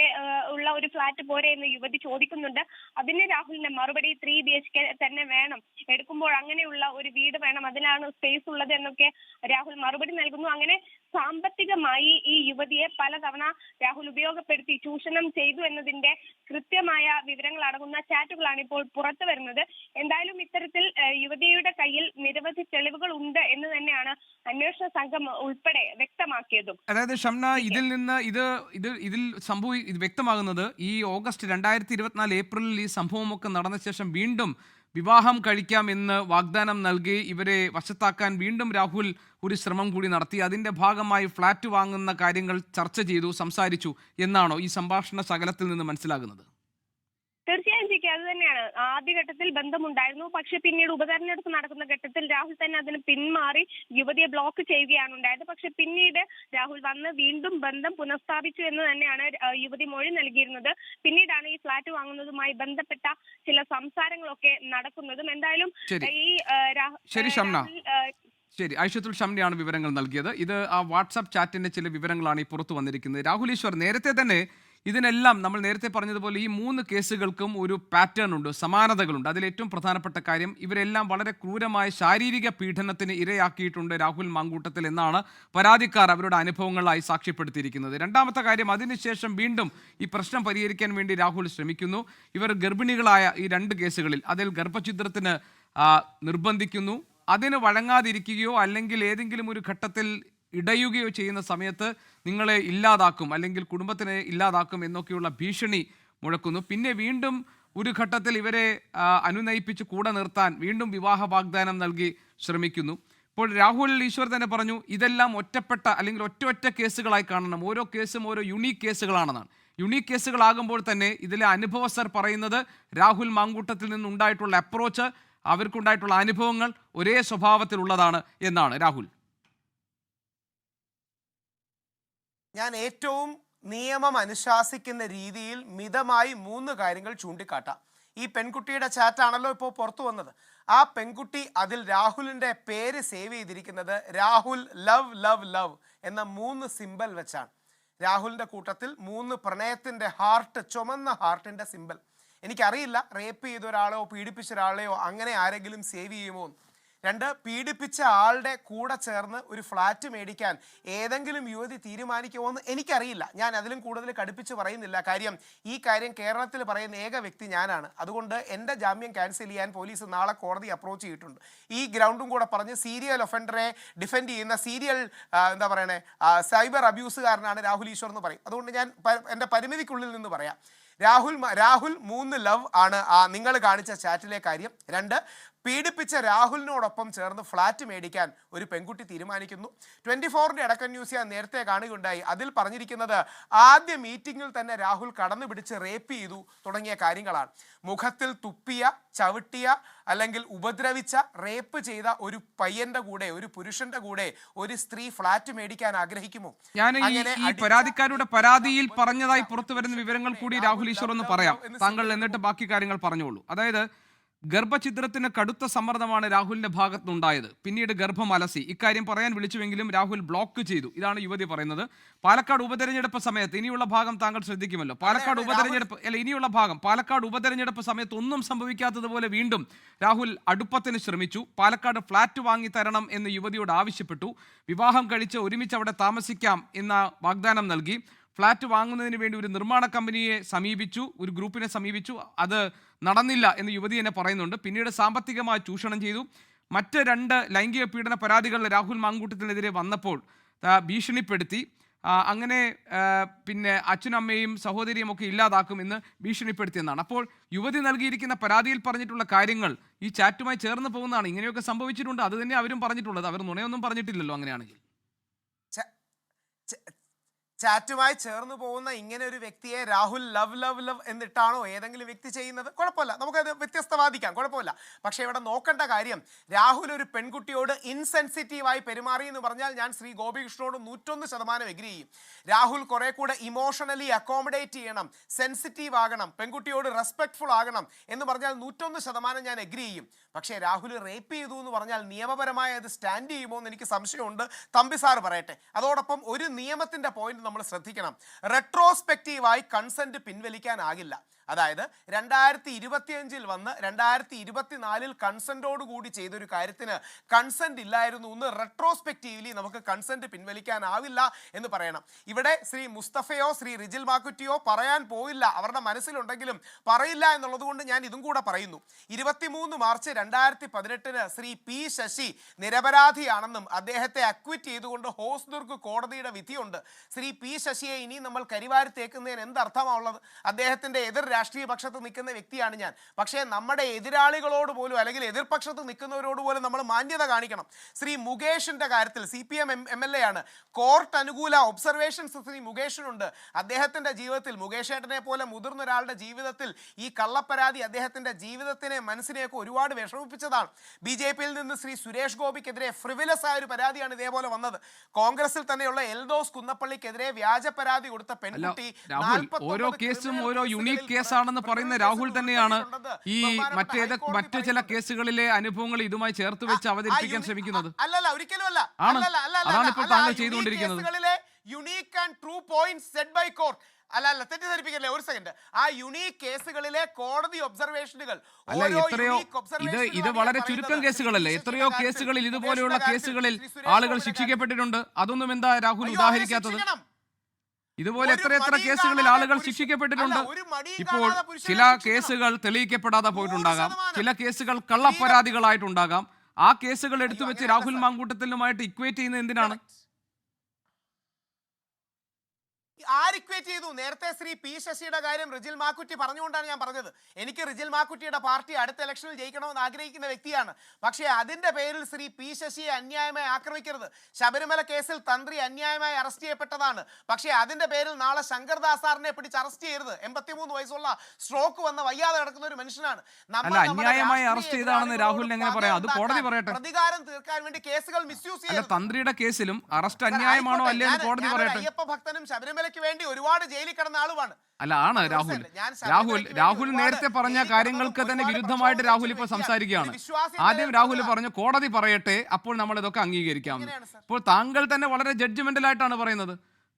ഉള്ള ഒരു ഫ്ളാറ്റ് പോരെ എന്ന് യുവതി ചോദിക്കുന്നുണ്ട്. അതിന് രാഹുലിന്റെ മറുപടി 3 BHK തന്നെ വേണം, എടുക്കുമ്പോൾ അങ്ങനെയുള്ള ഒരു വീട് വേണം, അതിനാണ് സ്പേസ് ഉള്ളത് എന്നൊക്കെ രാഹുൽ മറുപടി നൽകുന്നു. അങ്ങനെ സാമ്പത്തികമായി ഈ യുവതിയെ പലതവണ രാഹുൽ ഉപയോഗപ്പെടുത്തി ചൂഷണം ചെയ്തു എന്നതിന്റെ കൃത്യമായ വിവരങ്ങൾ അടങ്ങുന്ന ചാറ്റുകളാണ് ഇപ്പോൾ പുറത്തു വരുന്നത്. എന്തായാലും ഇത്തരത്തിൽ യുവതിയുടെ കയ്യിൽ നിരവധി തെളിവുകൾ ഉണ്ട് എന്ന് തന്നെയാണ് അന്വേഷണ സംഘം ഉൾപ്പെടെ വ്യക്തമാക്കിയതും. അതായത് ഷംന, ഇതിൽ നിന്ന് ഇതിൽ വ്യക്തമാകുന്നത് ഈ ഓഗസ്റ്റ് 2024 ഏപ്രിലിൽ ഈ സംഭവമൊക്കെ നടന്ന ശേഷം വീണ്ടും വിവാഹം കഴിക്കാമെന്ന് വാഗ്ദാനം നൽകി ഇവരെ വശത്താക്കാൻ വീണ്ടും രാഹുൽ ഒരു ശ്രമം കൂടി നടത്തി. അതിന്റെ ഭാഗമായി ഫ്ളാറ്റ് വാങ്ങുന്ന കാര്യങ്ങൾ ചർച്ച ചെയ്തു, സംസാരിച്ചു എന്നാണോ ഈ സംഭാഷണ ശകലത്തിൽ നിന്ന് മനസ്സിലാകുന്നത്? തീർച്ചയായും ജിക്ക്, അത് തന്നെയാണ്. ആദ്യഘട്ടത്തിൽ ബന്ധമുണ്ടായിരുന്നു. പക്ഷെ പിന്നീട് ഉപതെരഞ്ഞെടുപ്പ് നടക്കുന്ന ഘട്ടത്തിൽ രാഹുൽ തന്നെ അതിന് പിന്മാറി യുവതിയെ ബ്ലോക്ക് ചെയ്യുകയാണ് ഉണ്ടായത്. പക്ഷെ പിന്നീട് രാഹുൽ വന്ന് വീണ്ടും ബന്ധം പുനഃസ്ഥാപിച്ചു എന്ന് തന്നെയാണ് യുവതി മൊഴി നൽകിയിരുന്നത്. പിന്നീടാണ് ഈ ഫ്ളാറ്റ് വാങ്ങുന്നതുമായി ബന്ധപ്പെട്ട ചില സംസാരങ്ങളൊക്കെ നടക്കുന്നതും. എന്തായാലും ഈ ശരി, ഐഷത്തുൽ ഷംനയാണ് വിവരങ്ങൾ നൽകിയത്. ഇത് ആ വാട്സാപ്പ് ചാറ്റിന്റെ ചില വിവരങ്ങളാണ് ഈ പുറത്തു വന്നിരിക്കുന്നത്. രാഹുൽ ഈശ്വർ, നേരത്തെ തന്നെ ഇതിനെല്ലാം നമ്മൾ നേരത്തെ പറഞ്ഞതുപോലെ ഈ 3 കേസുകൾക്കും ഒരു പാറ്റേൺ ഉണ്ട്, സമാനതകളുണ്ട്. അതിലേറ്റവും പ്രധാനപ്പെട്ട കാര്യം ഇവരെല്ലാം വളരെ ക്രൂരമായ ശാരീരിക പീഡനത്തിന് ഇരയാക്കിയിട്ടുണ്ട് രാഹുൽ മാങ്കൂട്ടത്തിൽ എന്നാണ് പരാതിക്കാർ അവരുടെ അനുഭവങ്ങളായി സാക്ഷ്യപ്പെടുത്തിയിരിക്കുന്നത്. രണ്ടാമത്തെ കാര്യം, അതിനുശേഷം വീണ്ടും ഈ പ്രശ്നം പരിഹരിക്കാൻ വേണ്ടി രാഹുൽ ശ്രമിക്കുന്നു. ഇവർ ഗർഭിണികളായ ഈ 2 കേസുകളിൽ അതിൽ ഗർഭഛിദ്രത്തിന് നിർബന്ധിക്കുന്നു. അതിന് വഴങ്ങാതിരിക്കുകയോ അല്ലെങ്കിൽ ഏതെങ്കിലും ഒരു ഘട്ടത്തിൽ ഇടയുകയോ ചെയ്യുന്ന സമയത്ത് നിങ്ങളെ ഇല്ലാതാക്കും അല്ലെങ്കിൽ കുടുംബത്തിനെ ഇല്ലാതാക്കും എന്നൊക്കെയുള്ള ഭീഷണി മുഴക്കുന്നു. പിന്നെ വീണ്ടും ഒരു ഘട്ടത്തിൽ ഇവരെ അനുനയിപ്പിച്ച് കൂടെ നിർത്താൻ വീണ്ടും വിവാഹ വാഗ്ദാനം നൽകി ശ്രമിക്കുന്നു. ഇപ്പോൾ രാഹുൽ ഈശ്വർ തന്നെ പറഞ്ഞു ഇതെല്ലാം ഒറ്റപ്പെട്ട അല്ലെങ്കിൽ ഒറ്റ കേസുകളായി കാണണം, ഓരോ കേസും ഓരോ യുണീക്ക് കേസുകളാണെന്നാണ്. യുണീക്ക് കേസുകളാകുമ്പോൾ തന്നെ ഇതിലെ അനുഭവസ്ഥർ പറയുന്നത് രാഹുൽ മാങ്കൂട്ടത്തിൽ നിന്നുണ്ടായിട്ടുള്ള അപ്രോച്ച്, അവർക്കുണ്ടായിട്ടുള്ള അനുഭവങ്ങൾ ഒരേ സ്വഭാവത്തിലുള്ളതാണ് എന്നാണ്. രാഹുൽ, ഞാൻ ഏറ്റവും നിയമം അനുശാസിക്കുന്ന രീതിയിൽ മിതമായി 3 കാര്യങ്ങൾ ചൂണ്ടിക്കാട്ടാം. ഈ പെൺകുട്ടിയുടെ ചാറ്റാണല്ലോ ഇപ്പോൾ പുറത്തു വന്നത്. ആ പെൺകുട്ടി അതിൽ രാഹുലിൻ്റെ പേര് സേവ് ചെയ്തിരിക്കുന്നത് രാഹുൽ ലവ് ലവ് ലവ് എന്ന 3 സിമ്പൽ വെച്ചാണ്. രാഹുലിൻ്റെ കൂട്ടത്തിൽ 3 പ്രണയത്തിൻ്റെ ഹാർട്ട്, ചുമന്ന ഹാർട്ടിൻ്റെ സിമ്പൽ. എനിക്കറിയില്ല റേപ്പ് ചെയ്ത ഒരാളെയോ പീഡിപ്പിച്ച ഒരാളെയോ അങ്ങനെ ആരെങ്കിലും സേവ് ചെയ്യുമോ. 2, പീഡിപ്പിച്ച ആളുടെ കൂടെ ചേർന്ന് ഒരു ഫ്ലാറ്റ് മേടിക്കാൻ ഏതെങ്കിലും യുവതി തീരുമാനിക്കുമോ എന്ന് എനിക്കറിയില്ല. ഞാൻ അതിലും കൂടുതൽ കടുപ്പിച്ച് പറയുന്നില്ല. ഈ കാര്യം കേരളത്തിൽ പറയുന്ന ഏക വ്യക്തി ഞാനാണ്. അതുകൊണ്ട് എൻ്റെ ജാമ്യം ക്യാൻസൽ ചെയ്യാൻ പോലീസ് നാളെ കോടതി അപ്രോച്ച് ചെയ്തിട്ടുണ്ട്. ഈ ഗ്രൗണ്ടും കൂടെ പറഞ്ഞ് സീരിയൽ ഒഫൻഡറെ ഡിഫെൻഡ് ചെയ്യുന്ന സൈബർ അബ്യൂസുകാരനാണ് രാഹുൽ ഈശ്വർ എന്ന് പറയും. അതുകൊണ്ട് ഞാൻ എൻ്റെ പരിമിതിക്കുള്ളിൽ നിന്ന് പറയാം. രാഹുൽ 3 ലവ് ആണ് നിങ്ങൾ കാണിച്ച ചാറ്റിലെ കാര്യം. 2, പീഡിപ്പിച്ച രാഹുലിനോടൊപ്പം ചേർന്ന് ഫ്ലാറ്റ് മേടിക്കാൻ ഒരു പെൺകുട്ടി തീരുമാനിക്കുന്നു. 24-ന്റെ അടക്കം ന്യൂസ് ഞാൻ നേരത്തെ കാണുകയുണ്ടായി. അതിൽ പറഞ്ഞിരിക്കുന്നത് ആദ്യ മീറ്റിങ്ങിൽ തന്നെ രാഹുൽ കടന്നു പിടിച്ച് റേപ്പ് ചെയ്തു തുടങ്ങിയ കാര്യങ്ങളാണ്. മുഖത്തിൽ തുപ്പിയ, ചവിട്ടിയ അല്ലെങ്കിൽ ഉപദ്രവിച്ച, റേപ്പ് ചെയ്ത ഒരു പയ്യന്റെ കൂടെ, ഒരു പുരുഷന്റെ കൂടെ ഒരു സ്ത്രീ ഫ്ലാറ്റ് മേടിക്കാൻ ആഗ്രഹിക്കുമോ? ഞാൻ ഈ പരാതിക്കാരുടെ പരാതിയിൽ പറഞ്ഞതായി പുറത്തു വരുന്ന വിവരങ്ങൾ കൂടി രാഹുൽ ഈശ്വർ ഒന്ന് പറയാം താങ്കൾ, എന്നിട്ട് ബാക്കി കാര്യങ്ങൾ പറഞ്ഞോളൂ. അതായത് ഗർഭഛിദ്രത്തിന് കടുത്ത സമ്മർദ്ദമാണ് രാഹുലിന്റെ ഭാഗത്തുനിന്നുണ്ടായത്. പിന്നീട് ഗർഭം അലസി. ഇക്കാര്യം പറയാൻ വിളിച്ചുവെങ്കിലും രാഹുൽ ബ്ലോക്ക് ചെയ്തു. ഇതാണ് യുവതി പറയുന്നത്. പാലക്കാട് ഉപതെരഞ്ഞെടുപ്പ് സമയത്ത്, ഇനിയുള്ള ഭാഗം താങ്കൾ ശ്രദ്ധിക്കുമല്ലോ, പാലക്കാട് ഉപതെരഞ്ഞെടുപ്പ് സമയത്ത് ഒന്നും സംഭവിക്കാത്തതുപോലെ വീണ്ടും രാഹുൽ അടുപ്പത്തിന് ശ്രമിച്ചു. പാലക്കാട് ഫ്ളാറ്റ് വാങ്ങി തരണം എന്ന് യുവതിയോട് ആവശ്യപ്പെട്ടു. വിവാഹം കഴിച്ച് ഒരുമിച്ച് അവിടെ താമസിക്കാം എന്ന വാഗ്ദാനം നൽകി. ഫ്ളാറ്റ് വാങ്ങുന്നതിന് വേണ്ടി ഒരു നിർമ്മാണ കമ്പനിയെ സമീപിച്ചു, ഒരു ഗ്രൂപ്പിനെ സമീപിച്ചു. അത് നടന്നില്ല എന്ന് യുവതി തന്നെ പറയുന്നുണ്ട്. പിന്നീട് സാമ്പത്തികമായി ചൂഷണം ചെയ്തു. മറ്റ് 2 ലൈംഗിക പീഡന പരാതികൾ രാഹുൽ മാങ്കൂട്ടത്തിനെതിരെ വന്നപ്പോൾ ഭീഷണിപ്പെടുത്തി. അങ്ങനെ പിന്നെ അച്ഛനും അമ്മയും സഹോദരിയും ഒക്കെ ഇല്ലാതാക്കുമെന്ന് ഭീഷണിപ്പെടുത്തിയെന്നാണ്. അപ്പോൾ യുവതി നൽകിയിരിക്കുന്ന പരാതിയിൽ പറഞ്ഞിട്ടുള്ള കാര്യങ്ങൾ ഈ ചാറ്റുമായി ചേർന്ന് പോകുന്നതാണ്. ഇങ്ങനെയൊക്കെ സംഭവിച്ചിട്ടുണ്ട്, അത് തന്നെ അവരും പറഞ്ഞിട്ടുള്ളത്. അവർ നുണയൊന്നും പറഞ്ഞിട്ടില്ലല്ലോ അങ്ങനെയാണെങ്കിൽ. ചാറ്റുമായി ചേർന്ന് പോകുന്ന ഇങ്ങനെ ഒരു വ്യക്തിയെ രാഹുൽ ലവ് ലവ് ലവ് എന്നിട്ടാണോ ഏതെങ്കിലും വ്യക്തി ചെയ്യുന്നത്? കുഴപ്പമില്ല, നമുക്കത് വ്യത്യസ്തവാദിക്കാം, കുഴപ്പമില്ല. പക്ഷേ ഇവിടെ നോക്കേണ്ട കാര്യം, രാഹുൽ ഒരു പെൺകുട്ടിയോട് ഇൻസെൻസിറ്റീവായി പെരുമാറി എന്ന് പറഞ്ഞാൽ ഞാൻ ശ്രീ ഗോപികൃഷ്ണനോട് 101% എഗ്രി ചെയ്യും. രാഹുൽ കുറെ കൂടെ ഇമോഷണലി അക്കോമഡേറ്റ് ചെയ്യണം, സെൻസിറ്റീവ് ആകണം, പെൺകുട്ടിയോട് റെസ്പെക്ട്ഫുൾ ആകണം എന്ന് പറഞ്ഞാൽ 101% ഞാൻ എഗ്രി ചെയ്യും. പക്ഷേ രാഹുൽ റേപ്പ് ചെയ്തു എന്ന് പറഞ്ഞാൽ നിയമപരമായി അത് സ്റ്റാൻഡ് ചെയ്യുമോ എന്ന് എനിക്ക് സംശയമുണ്ട്. തമ്പി സാർ പറയട്ടെ. അതോടൊപ്പം ഒരു നിയമത്തിന്റെ പോയിന്റ് നമ്മൾ ശ്രദ്ധിക്കണം. റെട്രോസ്പെക്റ്റീവായി കൺസെന്റ് പിൻവലിക്കാനാകില്ല. അതായത് 2025 വന്ന് 2024 കൺസെന്റോട് കൂടി ചെയ്തൊരു കാര്യത്തിന് കൺസെന്റ് ഇല്ലായിരുന്നു എന്ന് റെട്രോസ്പെക്റ്റീവ്ലി നമുക്ക് കൺസെന്റ് പിൻവലിക്കാനാവില്ല എന്ന് പറയണം. ഇവിടെ ശ്രീ മുസ്തഫയോ ശ്രീ റിജിൽ മാക്കുറ്റിയോ പറയാൻ പോയില്ല, അവരുടെ മനസ്സിലുണ്ടെങ്കിലും പറയില്ല എന്നുള്ളത് കൊണ്ട് ഞാൻ ഇതും കൂടെ പറയുന്നു. 23 മാർച്ച് 2018 ശ്രീ പി ശശി നിരപരാധിയാണെന്നും അദ്ദേഹത്തെ അക്വിറ്റ് ചെയ്തുകൊണ്ട് ഹോസ്ദുർഗ് കോടതിയുടെ വിധിയുണ്ട്. ശ്രീ പി ശശിയെ ഇനി നമ്മൾ കരിവാരി തേക്കുന്നതിന് എന്തർത്ഥമാണുള്ളത്? അദ്ദേഹത്തിന്റെ എതിർ രാഷ്ട്രീയ പക്ഷത്ത് നിൽക്കുന്ന വ്യക്തിയാണ് ഞാൻ. പക്ഷേ നമ്മുടെ എതിരാളികളോട് പോലും അല്ലെങ്കിൽ എതിർപക്ഷത്ത് നിൽക്കുന്നവരോട് പോലും നമ്മൾ മാന്യത കാണിക്കണം. ശ്രീ മുകേഷിന്റെ കാര്യത്തിൽ CPM MLA ആണ്, കോർട്ട് അനുകൂല ഒബ്സർവേഷൻസ് ശ്രീ മുകേഷിനുണ്ട്. അദ്ദേഹത്തിന്റെ ജീവിതത്തിൽ, മുകേഷ് ഏട്ടനെ പോലെ മുതിർന്ന ഒരാളുടെ ജീവിതത്തിൽ ഈ കള്ളപ്പരാതി അദ്ദേഹത്തിന്റെ ജീവിതത്തിനെ മനസ്സിനെയൊക്കെ ഒരുപാട് വിഷമിപ്പിച്ചതാണ്. BJP-യിൽ നിന്ന് ശ്രീ സുരേഷ് ഗോപിക്കെതിരെ ഫ്രിവിലസ് ആയ ഒരു പരാതിയാണ് ഇതേപോലെ വന്നത്. കോൺഗ്രസിൽ തന്നെയുള്ള എൽദോസ് കുന്നപ്പള്ളിക്കെതിരെ വ്യാജ പരാതി കൊടുത്ത പെൺകുട്ടി ഓരോ കേസും ഓരോ യുണീക് കേസാണെന്ന് പറയുന്ന രാഹുൽ തന്നെയാണ് ഈ മറ്റു ചില കേസുകളിലെ അനുഭവങ്ങൾ ഇതുമായി ചേർത്ത് വെച്ച് അവതരിപ്പിക്കാൻ ശ്രമിക്കുന്നത്. അല്ലല്ല, ഒരിക്കലും അല്ല. അതാണ് ഇപ്പോൾ താങ്കൾ ചെയ്തുകൊണ്ടിരിക്കുന്നത്. Unique and true points set by court. അല്ല, തെറ്റിദ്ധരിപ്പിക്കല്ലേ, ഒരു സെക്കൻഡ്. ആ യുണീക് കേസുകളിലെ കോടതി ഒബ്സർവേഷനുകൾ, ഇത് വളരെ ചുരുക്കം കേസുകളല്ലേ? എത്രയോ കേസുകളിൽ, ഇതുപോലെയുള്ള കേസുകളിൽ ആളുകൾ ശിക്ഷിക്കപ്പെട്ടിട്ടുണ്ട്. അതൊന്നും എന്താ രാഹുൽ ഉദാഹരിക്കാത്തത്? ഇതുപോലെ എത്ര കേസുകളിൽ ആളുകൾ ശിക്ഷിക്കപ്പെട്ടിട്ടുണ്ട്. ഇപ്പോൾ ചില കേസുകൾ തെളിയിക്കപ്പെടാതെ പോയിട്ടുണ്ടാകാം, ചില കേസുകൾ കള്ളപ്പരാതികളായിട്ടുണ്ടാകാം. ആ കേസുകൾ എടുത്തു വെച്ച് രാഹുൽ മാങ്കൂട്ടത്തിലുമായിട്ട് ഇക്വേറ്റ് ചെയ്യുന്നത് എന്തിനാണ്? ആരിക്വേറ്റ് ചെയ്തു? നേരത്തെ ശ്രീ പി ശശിയുടെ കാര്യം റിജിൽ മാക്കുറ്റി പറഞ്ഞുകൊണ്ടാണ് ഞാൻ പറഞ്ഞത്. എനിക്ക് റിജിൽ മാക്കുറ്റിയുടെ പാർട്ടി അടുത്ത ഇലക്ഷനിൽ ജയിക്കണമെന്ന് ആഗ്രഹിക്കുന്ന വ്യക്തിയാണ്. പക്ഷേ അതിന്റെ പേരിൽ ശ്രീ പി ശശിയെ അന്യായമായി ആക്രമിക്കരുത്. ശബരിമല കേസിൽ തന്ത്രി അന്യായമായി അറസ്റ്റ് ചെയ്യപ്പെട്ടതാണ്. പക്ഷേ അതിന്റെ പേരിൽ നാളെ ശങ്കർദാസ് സാറിനെ പിടിച്ച് അറസ്റ്റ് ചെയ്യരുത്. 83 വയസ്സുള്ള സ്ട്രോക്ക് വന്ന് വയ്യാതെ കിടക്കുന്ന ഒരു മനുഷ്യനാണ്. അന്യായമായി അറസ്റ്റ് ചെയ്താണെന്ന് രാഹുലിന് എങ്ങനെ പറയാം? അത് കോടതി പറയട്ടെ. പ്രതികാരം തീർക്കാൻ വേണ്ടി കേസുകൾ മിസ്യൂസ് ചെയ്യരുത്. തന്ത്രിയുടെ കേസിലും അറസ്റ്റ് അന്യായമാണോ അല്ലേ എന്ന് കോടതി പറയട്ടെ. അയ്യപ്പ ഭക്തനും ശബരിമല വേണ്ടി ഒരുപാട് ജയിലിൽ കിടന്ന ആളുമാണ്. ആണ് രാഹുൽ നേരത്തെ പറഞ്ഞ കാര്യങ്ങൾക്ക് തന്നെ വിരുദ്ധമായിട്ട് രാഹുൽ ഇപ്പോൾ സംസാരിക്കുകയാണ്. ആദ്യം രാഹുൽ പറഞ്ഞു കോടതി പറയട്ടെ, അപ്പോൾ നമ്മൾ ഇതൊക്കെ അംഗീകരിക്കാം. ഇപ്പോൾ താങ്കൾ തന്നെ വളരെ ജഡ്ജ്മെന്റലായിട്ടാണ് പറയുന്നത്.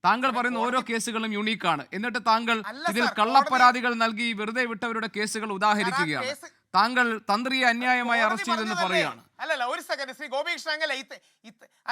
താങ്കൾ പറയുന്ന ഓരോ കേസുകളും യുണീക്കാണ്. എന്നിട്ട് താങ്കൾ ഇതിൽ കള്ളപ്പരാതികൾ നൽകി വെറുതെ വിട്ടവരുടെ കേസുകൾ ഉദാഹരിക്കുകയാണ്. താങ്കൾ തന്ത്രിയെ അന്യായമായി അറസ്റ്റ് ചെയ്തെന്ന് പറയുകയാണ്. അല്ലല്ല, ഒരു സെക്കൻഡ് ശ്രീ ഗോപികൃഷ്ണൻ,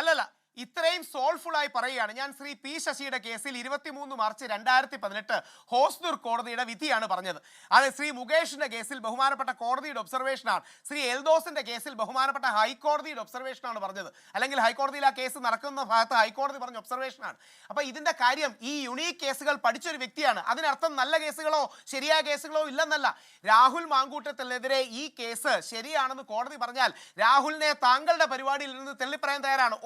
അല്ലല്ല, ഇത്രയും സോൾഫുൾ ആയി പറയുകയാണ്. ഞാൻ ശ്രീ പി ശശിയുടെ കേസിൽ 23 മാർച്ച് 2018 ഹോസ്ദുർഗ് കോടതിയുടെ വിധിയാണ് പറഞ്ഞത്. അത് ശ്രീ മുകേഷിന്റെ കേസിൽ ബഹുമാനപ്പെട്ട കോടതിയുടെ ഒബ്സർവേഷനാണ്. ശ്രീ എൽദോസിന്റെ കേസിൽ ബഹുമാനപ്പെട്ട ഹൈക്കോടതിയുടെ ഒബ്സർവേഷനാണ് പറഞ്ഞത്. അല്ലെങ്കിൽ ഹൈക്കോടതിയിൽ ആ കേസ് നടക്കുന്ന ഭാഗത്ത് ഹൈക്കോടതി പറഞ്ഞ ഒബ്സർവേഷനാണ്. അപ്പൊ ഇതിന്റെ കാര്യം ഈ യുണീക് കേസുകൾ പഠിച്ചൊരു വ്യക്തിയാണ്. അതിനർത്ഥം നല്ല കേസുകളോ ശരിയായ കേസുകളോ ഇല്ലെന്നല്ല. രാഹുൽ മാങ്കൂട്ടത്തിനെതിരെ ഈ കേസ് ശരിയാണെന്ന് കോടതി പറഞ്ഞാൽ രാഹുലിനെ താങ്കളുടെ പരിപാടിയിൽ നിന്ന് തള്ളിപ്പറയാൻ തയ്യാറാണ്.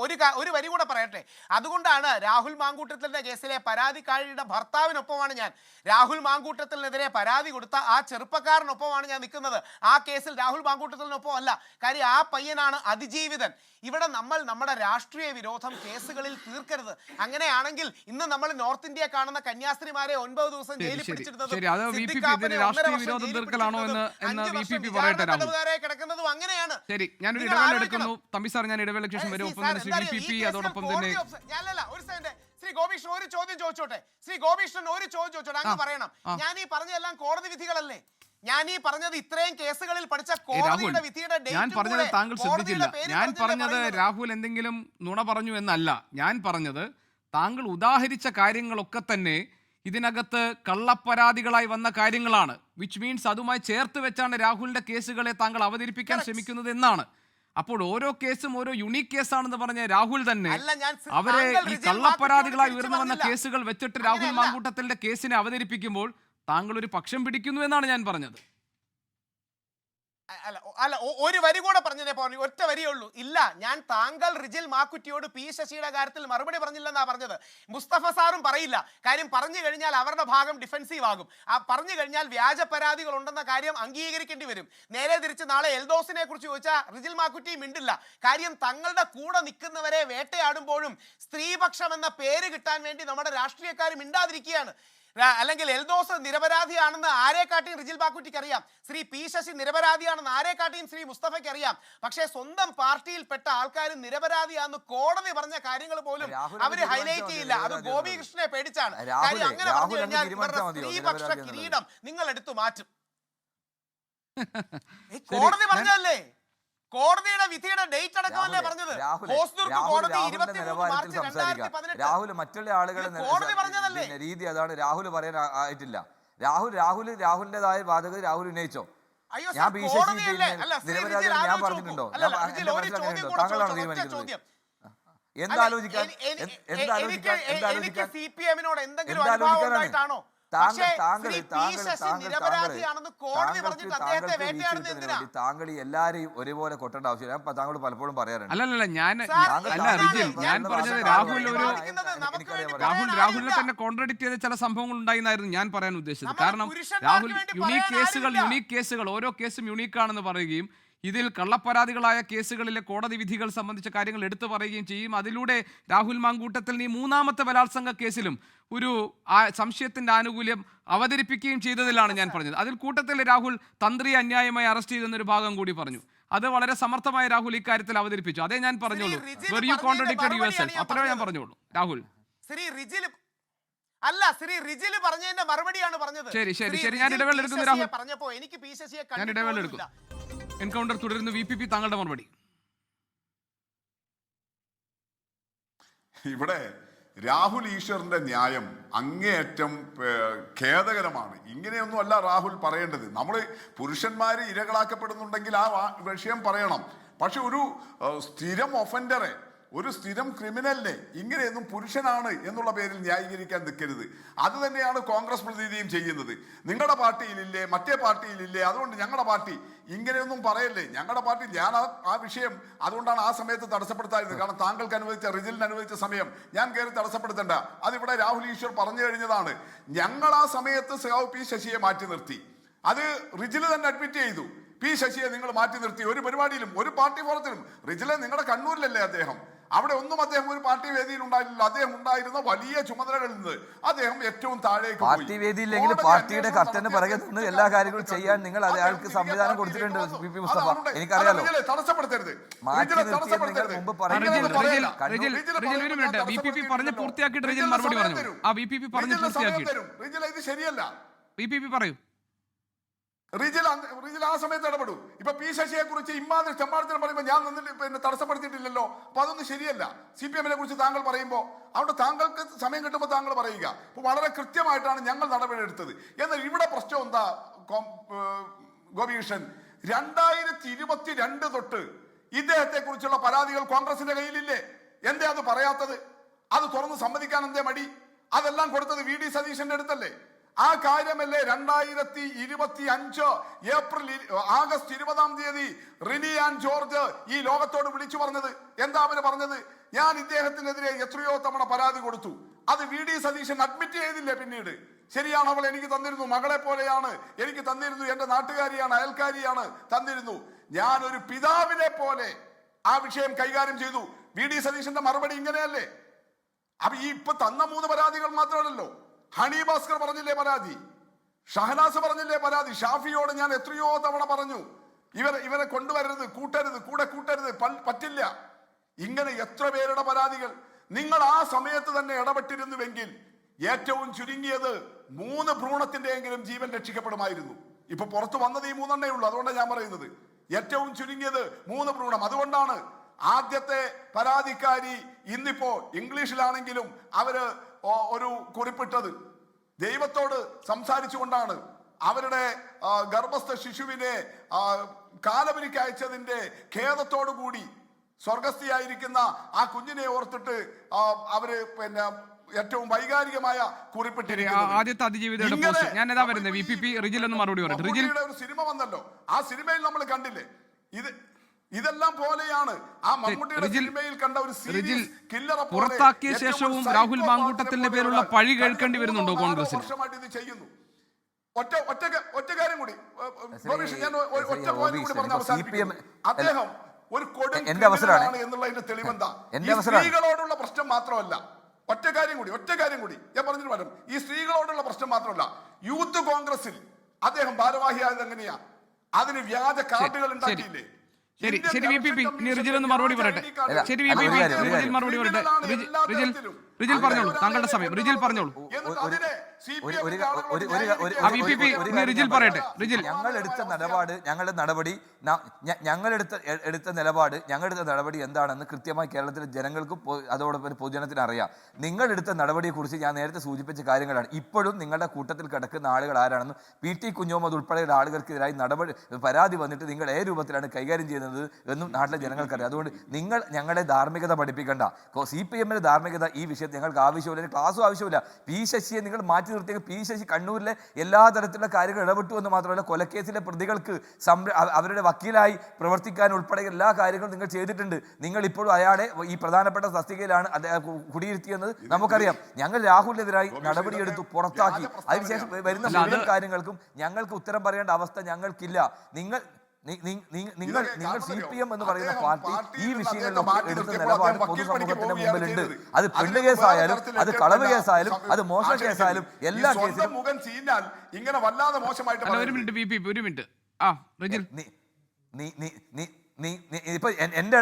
ഒരു വരി കൂടെ പറയട്ടെ. അതുകൊണ്ടാണ് രാഹുൽ മാങ്കൂട്ടത്തിന്റെ കേസിലെ പരാതിക്കാരിയുടെ ഭർത്താവിനൊപ്പമാണ് ഞാൻ. രാഹുൽ മാങ്കൂട്ടത്തിനെതിരെ പരാതി കൊടുത്ത ആ ചെറുപ്പക്കാരനൊപ്പമാണ് ഞാൻ നിൽക്കുന്നത്. ആ കേസിൽ രാഹുൽ മാങ്കൂട്ടത്തിനൊപ്പം അല്ല. കാര്യം ആ പയ്യനാണ് അതിജീവിതൻ. ഇവിടെ നമ്മൾ നമ്മുടെ രാഷ്ട്രീയ വിരോധം കേസുകളിൽ തീർക്കരുത്. അങ്ങനെയാണെങ്കിൽ ഇന്ന് നമ്മൾ നോർത്ത് ഇന്ത്യ കാണുന്ന കന്യാസ്ത്രീമാരെ 9 ദിവസം ജയിലിൽ പിടിച്ചിരുന്നതും കിടക്കുന്നതും അങ്ങനെയാണ്. ശരി, ഞാനൊരു ഇടവേള എടുക്കുന്നു. തമ്പി സാർ, ഞാൻ ഇടവേളയ്ക്ക് ശേഷം വരും. ഒപ്പം തന്നെ ശ്രീ VPP, അതോടൊപ്പം തന്നെ ശ്രീ ഗോപീഷ്ണൻ ഒരു ചോദ്യം ചോദിച്ചോട്ടെ. അങ്ങ് പറയണം, ഞാൻ ഈ പറഞ്ഞതെല്ലാം കോടതി വിധികളല്ലേ? ഞാൻ ഈ പറഞ്ഞത് ഇത്രയും കേസുകളിൽ പഠിച്ച കോടതിയുടെ വിധിയുടെ ഞാൻ പറഞ്ഞത് താങ്കൾ ശ്രദ്ധിച്ചില്ല. ഞാൻ പറഞ്ഞത് രാഹുൽ എന്തെങ്കിലും നുണ പറഞ്ഞു എന്നല്ല. ഞാൻ പറഞ്ഞത് താങ്കൾ ഉദാഹരിച്ച കാര്യങ്ങളൊക്കെ തന്നെ ഇതിനകത്ത് കള്ളപ്പരാതികളായി വന്ന കാര്യങ്ങളാണ്. വിച്ച് മീൻസ് അതുമായി ചേർത്ത് വെച്ചാണ് രാഹുലിന്റെ കേസുകളെ താങ്കൾ അവതരിപ്പിക്കാൻ ശ്രമിക്കുന്നത് എന്നാണ്. അപ്പോൾ ഓരോ കേസും ഓരോ യുണീക് കേസാണെന്ന് പറഞ്ഞ രാഹുൽ തന്നെ അവരെ ഈ കള്ളപ്പരാതികളായി ഉയർന്നു വന്ന കേസുകൾ വെച്ചിട്ട് രാഹുൽ മാങ്കൂട്ടത്തിന്റെ കേസിനെ അവതരിപ്പിക്കുമ്പോൾ താങ്കൾ ഒരു പക്ഷം പിടിക്കുന്നു എന്നാണ് ഞാൻ പറഞ്ഞത്. അല്ല, ഒരു വരി കൂടെ പറഞ്ഞതേ പറഞ്ഞു. ഒറ്റ വരിയേ ഉള്ളൂ. ഇല്ല, ഞാൻ താങ്കൾ റിജിൽ മാക്കുറ്റിയോട് പി ശശിയുടെ കാര്യത്തിൽ മറുപടി പറഞ്ഞില്ലെന്നാ പറഞ്ഞത്. മുസ്തഫ സാറും പറയില്ല. കാര്യം പറഞ്ഞു കഴിഞ്ഞാൽ അവരുടെ ഭാഗം ഡിഫെൻസീവ് ആകും. ആ പറഞ്ഞു കഴിഞ്ഞാൽ വ്യാജ പരാതികൾ ഉണ്ടെന്ന കാര്യം അംഗീകരിക്കേണ്ടി വരും. നേരെ തിരിച്ച് നാളെ എൽദോസിനെ കുറിച്ച് ചോദിച്ചാൽ റിജിൽ മാക്കുറ്റി മിണ്ടില്ല. കാര്യം തങ്ങളുടെ കൂടെ നിൽക്കുന്നവരെ വേട്ടയാടുമ്പോഴും സ്ത്രീപക്ഷം എന്ന പേര് കിട്ടാൻ വേണ്ടി നമ്മുടെ രാഷ്ട്രീയക്കാർ മിണ്ടാതിരിക്കുകയാണ്. അല്ലെങ്കിൽ എൽദോസ് നിരപരാധിയാണെന്ന് ആരെക്കാട്ടിയും റിജിൽ മാക്കുറ്റിക്ക് അറിയാം. ശ്രീ പി ശശി നിരപരാധിയാണെന്ന് ആരെക്കാട്ടിയും ശ്രീ മുസ്തഫയ്ക്ക് അറിയാം. പക്ഷേ സ്വന്തം പാർട്ടിയിൽപ്പെട്ട ആൾക്കാർ നിരപരാധിയാണെന്ന് കോടതി പറഞ്ഞ കാര്യങ്ങൾ പോലും അവര് ഹൈലൈറ്റ് ചെയ്യില്ല. അത് ഗോപികൃഷ്ണനെ പേടിച്ചാണ്. കാര്യം അങ്ങനെ പറഞ്ഞു കഴിഞ്ഞാൽ ഇവരുടെ സ്ത്രീപക്ഷ കിരീടം നിങ്ങൾ എടുത്തു മാറ്റും. കോടതി പറഞ്ഞതല്ലേ? കോടതിയുടെ വിധിയുടെ ഡേറ്റ് അടക്കമല്ലേ പറഞ്ഞത്? രാഹുൽ മറ്റുള്ള ആളുകളെ രീതി അതാണ്. രാഹുൽ പറയാൻ ആയിട്ടില്ല. രാഹുലിന്റേതായ ബാധകത രാഹുൽ ഉന്നയിച്ചോ? ഞാൻ ബി ശശി നിരപരാധി ഞാൻ പറഞ്ഞിട്ടുണ്ടോ? താങ്കളാണ് തീരുമാനിക്കുന്നത്. എന്താലോചിക്കാൻ താങ്കൾ എല്ലാരെയും ഒരേപോലെ കൊട്ടേണ്ട ആവശ്യമില്ല. താങ്കൾ പലപ്പോഴും പറയാറുണ്ട്. അല്ലല്ല, ഞാൻ പറഞ്ഞത് രാഹുലിനെ തന്നെ കോൺട്രഡിക്ട് ചെയ്ത ചില സംഭവങ്ങൾ ഉണ്ടായിരുന്നായിരുന്നു ഞാൻ പറയാൻ ഉദ്ദേശിച്ചത്. കാരണം രാഹുൽ യുണീക് കേസുകൾ ഓരോ കേസും യുണീക്കാണെന്ന് പറയുകയും ഇതിൽ കള്ളപ്പരാതികളായ കേസുകളിലെ കോടതി വിധികൾ സംബന്ധിച്ച കാര്യങ്ങൾ എടുത്തു പറയുകയും ചെയ്യും. അതിലൂടെ രാഹുൽ മാങ്കൂട്ടത്തിൽ ഈ 3ാമത്തെ ബലാത്സംഗ കേസിലും ഒരു സംശയത്തിന്റെ ആനുകൂല്യം അവതരിപ്പിക്കുകയും ചെയ്തതിലാണ് ഞാൻ പറഞ്ഞത്. അതിൽ കൂട്ടത്തിൽ രാഹുൽ തന്ത്രിയെ അന്യായമായി അറസ്റ്റ് ചെയ്തെന്നൊരു ഭാഗം കൂടി പറഞ്ഞു. അത് വളരെ സമർത്ഥമായി രാഹുൽ ഇക്കാര്യത്തിൽ അവതരിപ്പിച്ചു. അതേ ഞാൻ പറഞ്ഞോളൂ. അത്രേ ഞാൻ പറഞ്ഞോളൂ. രാഹുൽ ശ്രീ റിജിൽ പറഞ്ഞതിന്റെ മറുപടിയാണ് പറഞ്ഞത്. ശരി, ഞാൻ ഇടവേള എടുക്കുന്നു. രാഹുൽ പറഞ്ഞപ്പോ എനിക്ക് പി ശശിയെ ഞാൻ ഇടവേള എടുക്കും. എൻകൗണ്ടർ തുടരുന്നു. VPP, താങ്കളുടെ മറുപടി. ഇവിടെ രാഹുൽ ഈശ്വറിന്റെ ന്യായം അങ്ങേയറ്റം ഖേദകരമാണ്. ഇങ്ങനെയൊന്നും അല്ല രാഹുൽ പറയേണ്ടത്. നമ്മൾ പുരുഷന്മാർ ഇരകളാക്കപ്പെടുന്നുണ്ടെങ്കിൽ ആ വിഷയം പറയണം. പക്ഷെ ഒരു സ്ഥിരം ഒഫൻഡറെ, ഒരു സ്ഥിരം ക്രിമിനലിനെ ഇങ്ങനെയൊന്നും പുരുഷനാണ് എന്നുള്ള പേരിൽ ന്യായീകരിക്കാൻ നിൽക്കരുത്. അത് തന്നെയാണ് കോൺഗ്രസ് പ്രതിനിധിയും ചെയ്യുന്നത്. നിങ്ങളുടെ പാർട്ടിയിലില്ലേ, മറ്റേ പാർട്ടിയിലില്ലേ, അതുകൊണ്ട് ഞങ്ങളുടെ പാർട്ടി ഇങ്ങനെയൊന്നും പറയല്ലേ. ഞങ്ങളുടെ പാർട്ടി ഞാൻ ആ വിഷയം അതുകൊണ്ടാണ് ആ സമയത്ത് തടസ്സപ്പെടുത്തായിരുന്നത്. കാരണം താങ്കൾക്ക് അനുവദിച്ച റിജിലിന് അനുവദിച്ച സമയം ഞാൻ കയറി തടസ്സപ്പെടുത്തണ്ട. അതിവിടെ രാഹുൽ ഈശ്വർ പറഞ്ഞു കഴിഞ്ഞതാണ്. ഞങ്ങൾ ആ സമയത്ത് പി ശശിയെ മാറ്റി നിർത്തി. അത് റിജില് തന്നെ അഡ്മിറ്റ് ചെയ്തു. പി ശശിയെ നിങ്ങൾ മാറ്റി നിർത്തി. ഒരു പരിപാടിയിലും ഒരു പാർട്ടി ഫോറത്തിലും. റിജിലെ നിങ്ങളുടെ കണ്ണൂരിലല്ലേ അദ്ദേഹം? അവിടെ ഒന്നും അദ്ദേഹം ഒരു പാർട്ടി വേദിയിൽ ഉണ്ടായില്ല. അദ്ദേഹം ഉണ്ടായിരുന്ന വലിയ ചുമതലകളിൽ നിന്ന് അദ്ദേഹം ഏറ്റവും താഴേക്ക് പാർട്ടി വേദിയില്ലെങ്കിൽ പാർട്ടിയുടെ കർത്തന് പിറകെ നിന്ന് എല്ലാ കാര്യങ്ങളും ചെയ്യാൻ നിങ്ങൾ അയാൾക്ക് സംവിധാനം കൊടുത്തിട്ടുണ്ട്. VP മുസ്തഫ, എനിക്കറിയാലോ. തടസ്സപ്പെടുത്തരുത്. VPP പറഞ്ഞ് പൂർത്തിയാക്കിയിട്ട് റിജിൽ മറുപടി പറഞ്ഞു. VPP പറഞ്ഞ് പൂർത്തിയാക്കിയിട്ട് ഇത് ശരിയല്ല. VPP പറയൂ. റിജിൽ ആ സമയത്ത് ഇടപെടൂ. ഇപ്പൊ പി ശശിയെ കുറിച്ച് ഇമ്മാതിരി ചെമ്മാടത്തിന് പറയുമ്പോൾ ഞാൻ പിന്നെ തടസ്സപ്പെടുത്തിയിട്ടില്ലല്ലോ. അപ്പൊ അതൊന്നും ശരിയല്ല. CPM കുറിച്ച് താങ്കൾ പറയുമ്പോൾ അവിടെ താങ്കൾക്ക് സമയം കിട്ടുമ്പോൾ താങ്കൾ പറയുക. അപ്പൊ വളരെ കൃത്യമായിട്ടാണ് ഞങ്ങൾ നടപടിയെടുത്തത്. എന്നാൽ ഇവിടെ പ്രശ്നം എന്താ ഗോപികൃഷ്ണൻ? 2022 തൊട്ട് ഇദ്ദേഹത്തെ കുറിച്ചുള്ള പരാതികൾ കോൺഗ്രസിന്റെ കയ്യിലില്ലേ? എന്തേ അത് പറയാത്തത്? അത് തുറന്ന് സമ്മതിക്കാൻ എന്തേ മടി? അതെല്ലാം കൊടുത്തത് VD സതീശന്റെ അടുത്തല്ലേ? ആ കാര്യമല്ലേ 2025 ആഗസ്റ്റ് 20 റിനി ആൻഡ് ജോർജ് ഈ ലോകത്തോട് വിളിച്ചു പറഞ്ഞത്? എന്താ അവര് പറഞ്ഞത്? ഞാൻ ഇദ്ദേഹത്തിനെതിരെ എത്രയോ തവണ പരാതി കൊടുത്തു. അത് VD സതീശൻ അഡ്മിറ്റ് ചെയ്തില്ലേ പിന്നീട്? ശരിയാണ്, അവൾ എനിക്ക് തന്നിരുന്നു, മകളെ പോലെയാണ് എനിക്ക് തന്നിരുന്നു, എന്റെ നാട്ടുകാരിയാണ്, അയൽക്കാരിയാണ്, തന്നിരുന്നു. ഞാൻ ഒരു പിതാവിനെ പോലെ ആ വിഷയം കൈകാര്യം ചെയ്തു. VD സതീശന്റെ മറുപടി ഇങ്ങനെയല്ലേ? അപ്പൊ ഈ ഇപ്പൊ തന്ന 3 പരാതികൾ മാത്രമല്ലല്ലോ. ഹണി ഭാസ്കർ പറഞ്ഞില്ലേ പരാതി, ഷഹനാസ് പറഞ്ഞില്ലേ പരാതി, ഷാഫിയോട് ഞാൻ എത്രയോ തവണ പറഞ്ഞു ഇവരെ കൊണ്ടുവരരുത്, കൂടെ കൂട്ടരുത്, പറ്റില്ല. ഇങ്ങനെ എത്ര പേരുടെ പരാതികൾ. നിങ്ങൾ ആ സമയത്ത് തന്നെ ഇടപെട്ടിരുന്നുവെങ്കിൽ ഏറ്റവും ചുരുങ്ങിയത് 3 ഭ്രൂണത്തിന്റെയെങ്കിലും ജീവൻ രക്ഷിക്കപ്പെടുമായിരുന്നു. ഇപ്പൊ പുറത്തു വന്നത് ഈ 3 ഉള്ളൂ. അതുകൊണ്ടാണ് ഞാൻ പറയുന്നത് ഏറ്റവും ചുരുങ്ങിയത് 3 ഭ്രൂണം. അതുകൊണ്ടാണ് ആദ്യത്തെ പരാതിക്കാരി ഇന്നിപ്പോ ഇംഗ്ലീഷിലാണെങ്കിലും അവര് ഒരു കുറിപ്പിട്ടത് ദൈവത്തോട് സംസാരിച്ചുകൊണ്ടാണ്. അവരുടെ ഗർഭസ്ഥ ശിശുവിനെ കാലവരിക്ക് അയച്ചതിന്റെ ഖേദത്തോടു കൂടി സ്വർഗസ്ഥയായിരിക്കുന്ന ആ കുഞ്ഞിനെ ഓർത്തിട്ട് അവര് പിന്നെ ഏറ്റവും വൈകാരികമായ കുറിപ്പിട്ടിരിക്കുന്നത്. ആദ്യത്തെ അതിജീവിതയുടെ പോസ്റ്റ് ഞാൻ ഏതാ വരുന്നത്? VPP റിജിൽ എന്ന് മറുപടി പറയട്ടെ. റിജിൽ, ഒരു സിനിമ വന്നല്ലോ, ആ സിനിമയിൽ നമ്മൾ കണ്ടില്ലേ ഇതെല്ലാം പോലെയാണ്. ആ മമ്മൂട്ടിയുടെ സിനിമയിൽ കണ്ട ഒരു സീരീസ് കില്ലറെ പുറത്താക്കിയ ശേഷവും രാഹുൽ മാങ്കൂട്ടത്തിന്റെ പേരുള്ള പഴി കേൾക്കേണ്ടി വരുന്നുണ്ടോ കോൺഗ്രസിന്? വർഷമായിട്ട് ഇത് ചെയ്യുന്നു. ഒറ്റ കാര്യം കൂടി ഞാൻ ഒറ്റ പോയിന്റ് കൂടി പറഞ്ഞ് അവസാനിപ്പിക്കും. അദ്ദേഹം ഒരു കൊടും ക്രിമിനലാണ് എന്നുള്ളതിന്റെ തെളിവെന്താ? സ്ത്രീകളോടുള്ള പ്രശ്നം മാത്രമല്ല, ഒറ്റ കാര്യം കൂടി ഞാൻ പറഞ്ഞിട്ട് പറയാം. ഈ സ്ത്രീകളോടുള്ള പ്രശ്നം മാത്രമല്ല, യൂത്ത് കോൺഗ്രസിൽ അദ്ദേഹം ഭാരവാഹിയായത് എങ്ങനെയാ? അതിന് വ്യാജ കാർഡുകൾ ഉണ്ടാക്കിയില്ലേ? ശരി VPP, ഇനി റിജിൽ ഒന്ന് മറുപടി പറയട്ടെ. ശരി VPP, റിജിൽ മറുപടി പറയട്ടെ. റിജിൽ പറഞ്ഞോളൂ, താങ്കളുടെ സമയം. റിജിൽ പറഞ്ഞോളൂ. VPP, റിജിൽ പറയട്ടെ. റിജിൽ, ഞങ്ങളെടുത്ത നടപടി എന്താണെന്ന് കൃത്യമായി കേരളത്തിലെ ജനങ്ങൾക്കും അതോടൊപ്പം പൊതുജനത്തിന് അറിയാം. നിങ്ങളെടുത്ത നടപടിയെക്കുറിച്ച് ഞാൻ നേരത്തെ സൂചിപ്പിച്ച കാര്യങ്ങളാണ്. ഇപ്പോഴും നിങ്ങളുടെ കൂട്ടത്തിൽ കിടക്കുന്ന ആളുകൾ ആരാണെന്ന് PT കുഞ്ഞോമത് ഉൾപ്പെടെയുള്ള ആളുകൾക്കെതിരായി പരാതി വന്നിട്ട് നിങ്ങൾ ഏത് രൂപത്തിലാണ് കൈകാര്യം ചെയ്യുന്നത് എന്നും നാട്ടിലെ ജനങ്ങൾക്കറിയാം. അതുകൊണ്ട് നിങ്ങൾ ഞങ്ങളെ ധാർമ്മികത പഠിപ്പിക്കേണ്ട. CPM-ന്റെ ധാർമ്മികത ഈ വിഷയത്തിൽ ഞങ്ങൾക്ക് ആവശ്യമില്ല, ക്ലാസ്സും ആവശ്യമില്ല. P ശശിയെ നിങ്ങൾ മാറ്റി നിർത്തിയ P ശശി കണ്ണൂരിലെ എല്ലാ തരത്തിലുള്ള കാര്യങ്ങൾ ഇടപെട്ടു എന്ന് മാത്രമല്ല, കൊലക്കേസിലെ പ്രതികൾക്ക് അവരുടെ വക്കീലായി പ്രവർത്തിക്കാൻ ഉൾപ്പെടെ എല്ലാ കാര്യങ്ങളും നിങ്ങൾ ചെയ്തിട്ടുണ്ട്. നിങ്ങൾ ഇപ്പോഴും അയാളെ ഈ പ്രധാനപ്പെട്ട തസ്തികയിലാണ് കുടിയിരുത്തിയെന്നത് നമുക്കറിയാം. ഞങ്ങൾ രാഹുലിനെതിരായി നടപടിയെടുത്തു, പുറത്താക്കി. അതിനുശേഷം വരുന്ന മുഴുവൻ കാര്യങ്ങൾക്കും ഞങ്ങൾക്ക് ഉത്തരം പറയേണ്ട അവസ്ഥ ഞങ്ങൾക്കില്ല. നിങ്ങൾ CPM എന്ന് പറയുന്ന പാർട്ടി ഈ വിഷയങ്ങളിലൊക്കെ എടുത്ത നിലപാട് പൊതുസമൂഹത്തിന്റെ മുമ്പിലുണ്ട്. അത് പെണ്ണ് കേസായാലും, അത് കളവ് കേസായാലും, അത് മോഷണ കേസായാലും, എല്ലാ കേസിലും ഇങ്ങനെ വല്ലാതെ മോശമായിട്ട്. ഒരു മിനിറ്റ് VPP, ഒരു മിനിറ്റ്. റിജിൽ, ഇപ്പൊ എന്റെ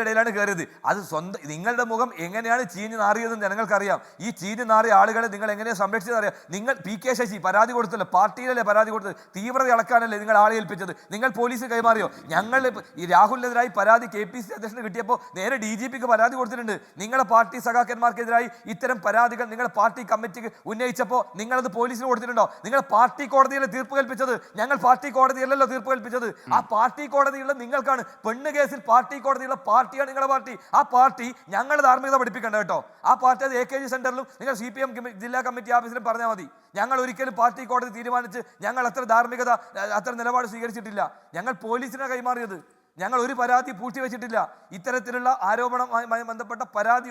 ഇടയിലാണ് കയറിയത്. അത് സ്വന്തം നിങ്ങളുടെ മുഖം എങ്ങനെയാണ് ചീഞ്ഞു നാറിയതെന്ന് ജനങ്ങൾക്കറിയാം. ഈ ചീഞ്ഞു നാറിയ ആളുകളെ നിങ്ങൾ എങ്ങനെയാണ് സംരക്ഷിച്ചതറിയാം. നിങ്ങൾ PK ശശി പരാതി കൊടുത്തല്ലോ, പാർട്ടിയിലല്ലേ പരാതി കൊടുത്തത്, തീവ്രത ഇളക്കാനല്ലേ നിങ്ങൾ ആളെ ഏൽപ്പിച്ചത്, നിങ്ങൾ പോലീസ് കൈമാറിയോ? ഞങ്ങൾ ഈ രാഹുലിനെതിരായി പരാതി KPCC അധ്യക്ഷന് കിട്ടിയപ്പോൾ നേരെ DGPക്ക് പരാതി കൊടുത്തിട്ടുണ്ട്. നിങ്ങളുടെ പാർട്ടി സഖാക്കന്മാർക്കെതിരായി ഇത്തരം പരാതികൾ നിങ്ങളുടെ പാർട്ടി കമ്മിറ്റിക്ക് ഉന്നയിച്ചപ്പോൾ നിങ്ങളത് പോലീസിന് കൊടുത്തിട്ടുണ്ടോ? നിങ്ങൾ പാർട്ടി കോടതിയിലെ തീർപ്പ് കൽപ്പിച്ചത്, ഞങ്ങൾ പാർട്ടി കോടതിയല്ലല്ലോ തീർപ്പ് കൽപ്പിച്ചത്. ആ പാർട്ടി കോടതിയുള്ള നിങ്ങൾക്കാണ്. പെണ്ണ് കേസിൽ പാർട്ടി കോടതിയുള്ള പാർട്ടിയാണ് നിങ്ങളുടെ പാർട്ടി. ആ പാർട്ടി ഞങ്ങളുടെ ധാർമ്മികത പഠിപ്പിക്കണ്ട കേട്ടോ. ആ പാർട്ടി അത് AKG സെന്ററിലും നിങ്ങൾ CPM ജില്ലാ കമ്മിറ്റി ഓഫീസിലും പറഞ്ഞാൽ മതി. ഞങ്ങൾ ഒരിക്കലും പാർട്ടി കോടതി തീരുമാനിച്ച് ഞങ്ങൾ അത്ര ധാർമ്മികത, അത്ര നിലപാട് സ്വീകരിച്ചിട്ടില്ല. ഞങ്ങൾ പോലീസിനെ കൈമാറിയത്. ഞങ്ങൾ ഒരു പരാതി പൂഴ്ത്തിവെച്ചിട്ടില്ല. ഇത്തരത്തിലുള്ള ആരോപണവുമായി ബന്ധപ്പെട്ട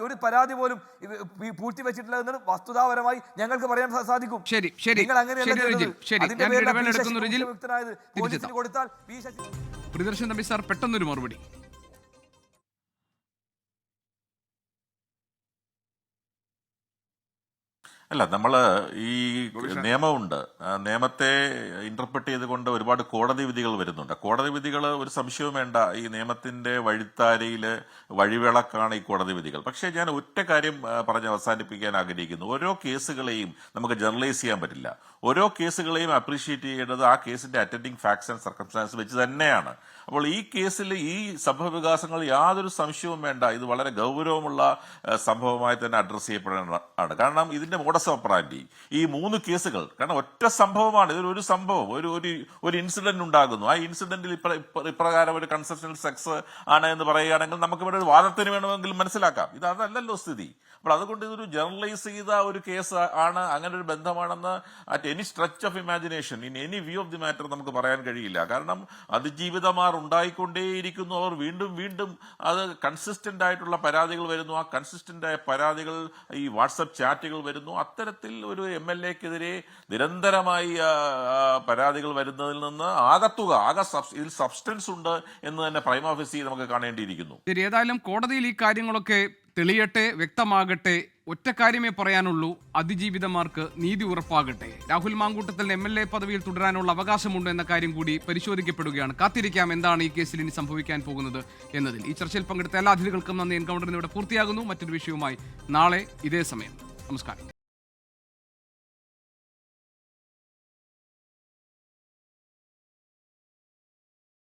ഒരു പരാതി പോലും പൂഴ്ത്തിവെച്ചിട്ടില്ല എന്ന് വസ്തുതാപരമായി ഞങ്ങൾക്ക് പറയാൻ സാധിക്കും. നിങ്ങൾ പോലീസിന് കൊടുത്താൽ പ്രിയദർശൻ തമ്പി സാർ പെട്ടെന്നൊരു മറുപടി. അല്ല, നമ്മൾ ഈ നിയമമുണ്ട്, നിയമത്തെ ഇന്റർപ്രറ്റ് ചെയ്തുകൊണ്ട് ഒരുപാട് കോടതി വിധികൾ വരുന്നുണ്ട്. കോടതി വിധികൾ ഒരു സംശയവും വേണ്ട, ഈ നിയമത്തിന്റെ വഴിത്താരയിൽ വഴിവിളക്കാണ് ഈ കോടതി വിധികൾ. പക്ഷേ ഞാൻ ഒറ്റ കാര്യം പറഞ്ഞ് അവസാനിപ്പിക്കാൻ ആഗ്രഹിക്കുന്നു. ഓരോ കേസുകളെയും നമുക്ക് ജനറലൈസ് ചെയ്യാൻ പറ്റില്ല. ഓരോ കേസുകളെയും അപ്രീഷിയേറ്റ് ചെയ്യേണ്ടത് ആ കേസിന്റെ അറ്റൻഡിങ് ഫാക്ട്സ് ആൻഡ് സർക്കംസ്റ്റാൻസ് വെച്ച് തന്നെയാണ്. അപ്പോൾ ഈ കേസിൽ ഈ സംഭവ വികാസങ്ങൾ യാതൊരു സംശയവും വേണ്ട, ഇത് വളരെ ഗൗരവമുള്ള സംഭവമായി തന്നെ അഡ്രസ്സ് ചെയ്യപ്പെടേണ്ടതാണ്. കാരണം ഇതിന്റെ മോഡസ് ഓപ്പറാൻഡി. ഈ 3 കേസുകൾ, കാരണം ഒറ്റ സംഭവമാണ്, ഇതൊരു സംഭവം, ഒരു ഇൻസിഡന്റ് ഉണ്ടാകുന്നു. ആ ഇൻസിഡന്റിൽ ഇപ്രകാരം ഒരു കൺസെഷണൽ സെക്സ് ആണ് എന്ന് പറയുകയാണെങ്കിൽ നമുക്ക് ഇവിടെ ഒരു വാദത്തിന് വേണമെങ്കിൽ മനസ്സിലാക്കാം. ഇത് അതല്ലല്ലോ സ്ഥിതി. അപ്പോൾ അതുകൊണ്ട് ഇതൊരു ജനറലൈസ് ചെയ്ത ഒരു കേസ് ആണ്, അങ്ങനെ ഒരു ബന്ധമാണെന്ന് at any stretch of imagination, in any view of the matter നമുക്ക് പറയാൻ കഴിയില്ല. കാരണം അതിജീവിതമാർ ഉണ്ടായിക്കൊണ്ടേയിരിക്കുന്നു. അവർ വീണ്ടും വീണ്ടും അത് കൺസിസ്റ്റന്റ് ആയിട്ടുള്ള പരാതികൾ വരുന്നു. ആ കൺസിസ്റ്റന്റ് ആയ പരാതികൾ, ഈ വാട്സപ്പ് ചാറ്റുകൾ വരുന്നു. അത്തരത്തിൽ ഒരു MLA-ക്കെതിരെ നിരന്തരമായി പരാതികൾ വരുന്നതിൽ നിന്ന് ഇതിൽ സബ്സ്റ്റൻസ് ഉണ്ട് എന്ന് തന്നെ പ്രൈമ ഫേസി നമുക്ക് കാണേണ്ടിയിരിക്കുന്നു. ശരി, ഏതായാലും കോടതിയിൽ ഈ കാര്യങ്ങളൊക്കെ തെളിയട്ടെ, വ്യക്തമാകട്ടെ. ഒറ്റ കാര്യമേ പറയാനുള്ളൂ, അതിജീവിതമാർക്ക് നീതി ഉറപ്പാകട്ടെ. രാഹുൽ മാങ്കൂട്ടത്തിൽ MLA പദവിയിൽ തുടരാനുള്ള അവകാശമുണ്ട് എന്ന കാര്യം കൂടി പരിശോധിക്കപ്പെടുകയാണ്. കാത്തിരിക്കാം എന്താണ് ഈ കേസിൽ ഇനി സംഭവിക്കാൻ പോകുന്നത് എന്നതിൽ. ഈ ചർച്ചയിൽ പങ്കെടുത്ത എല്ലാ അതിഥികൾക്കും നന്ദി. എൻകൗണ്ടറിന് ഇവിടെ പൂർത്തിയാകുന്നു. മറ്റൊരു വിഷയവുമായി നാളെ ഇതേ സമയം. നമസ്കാരം.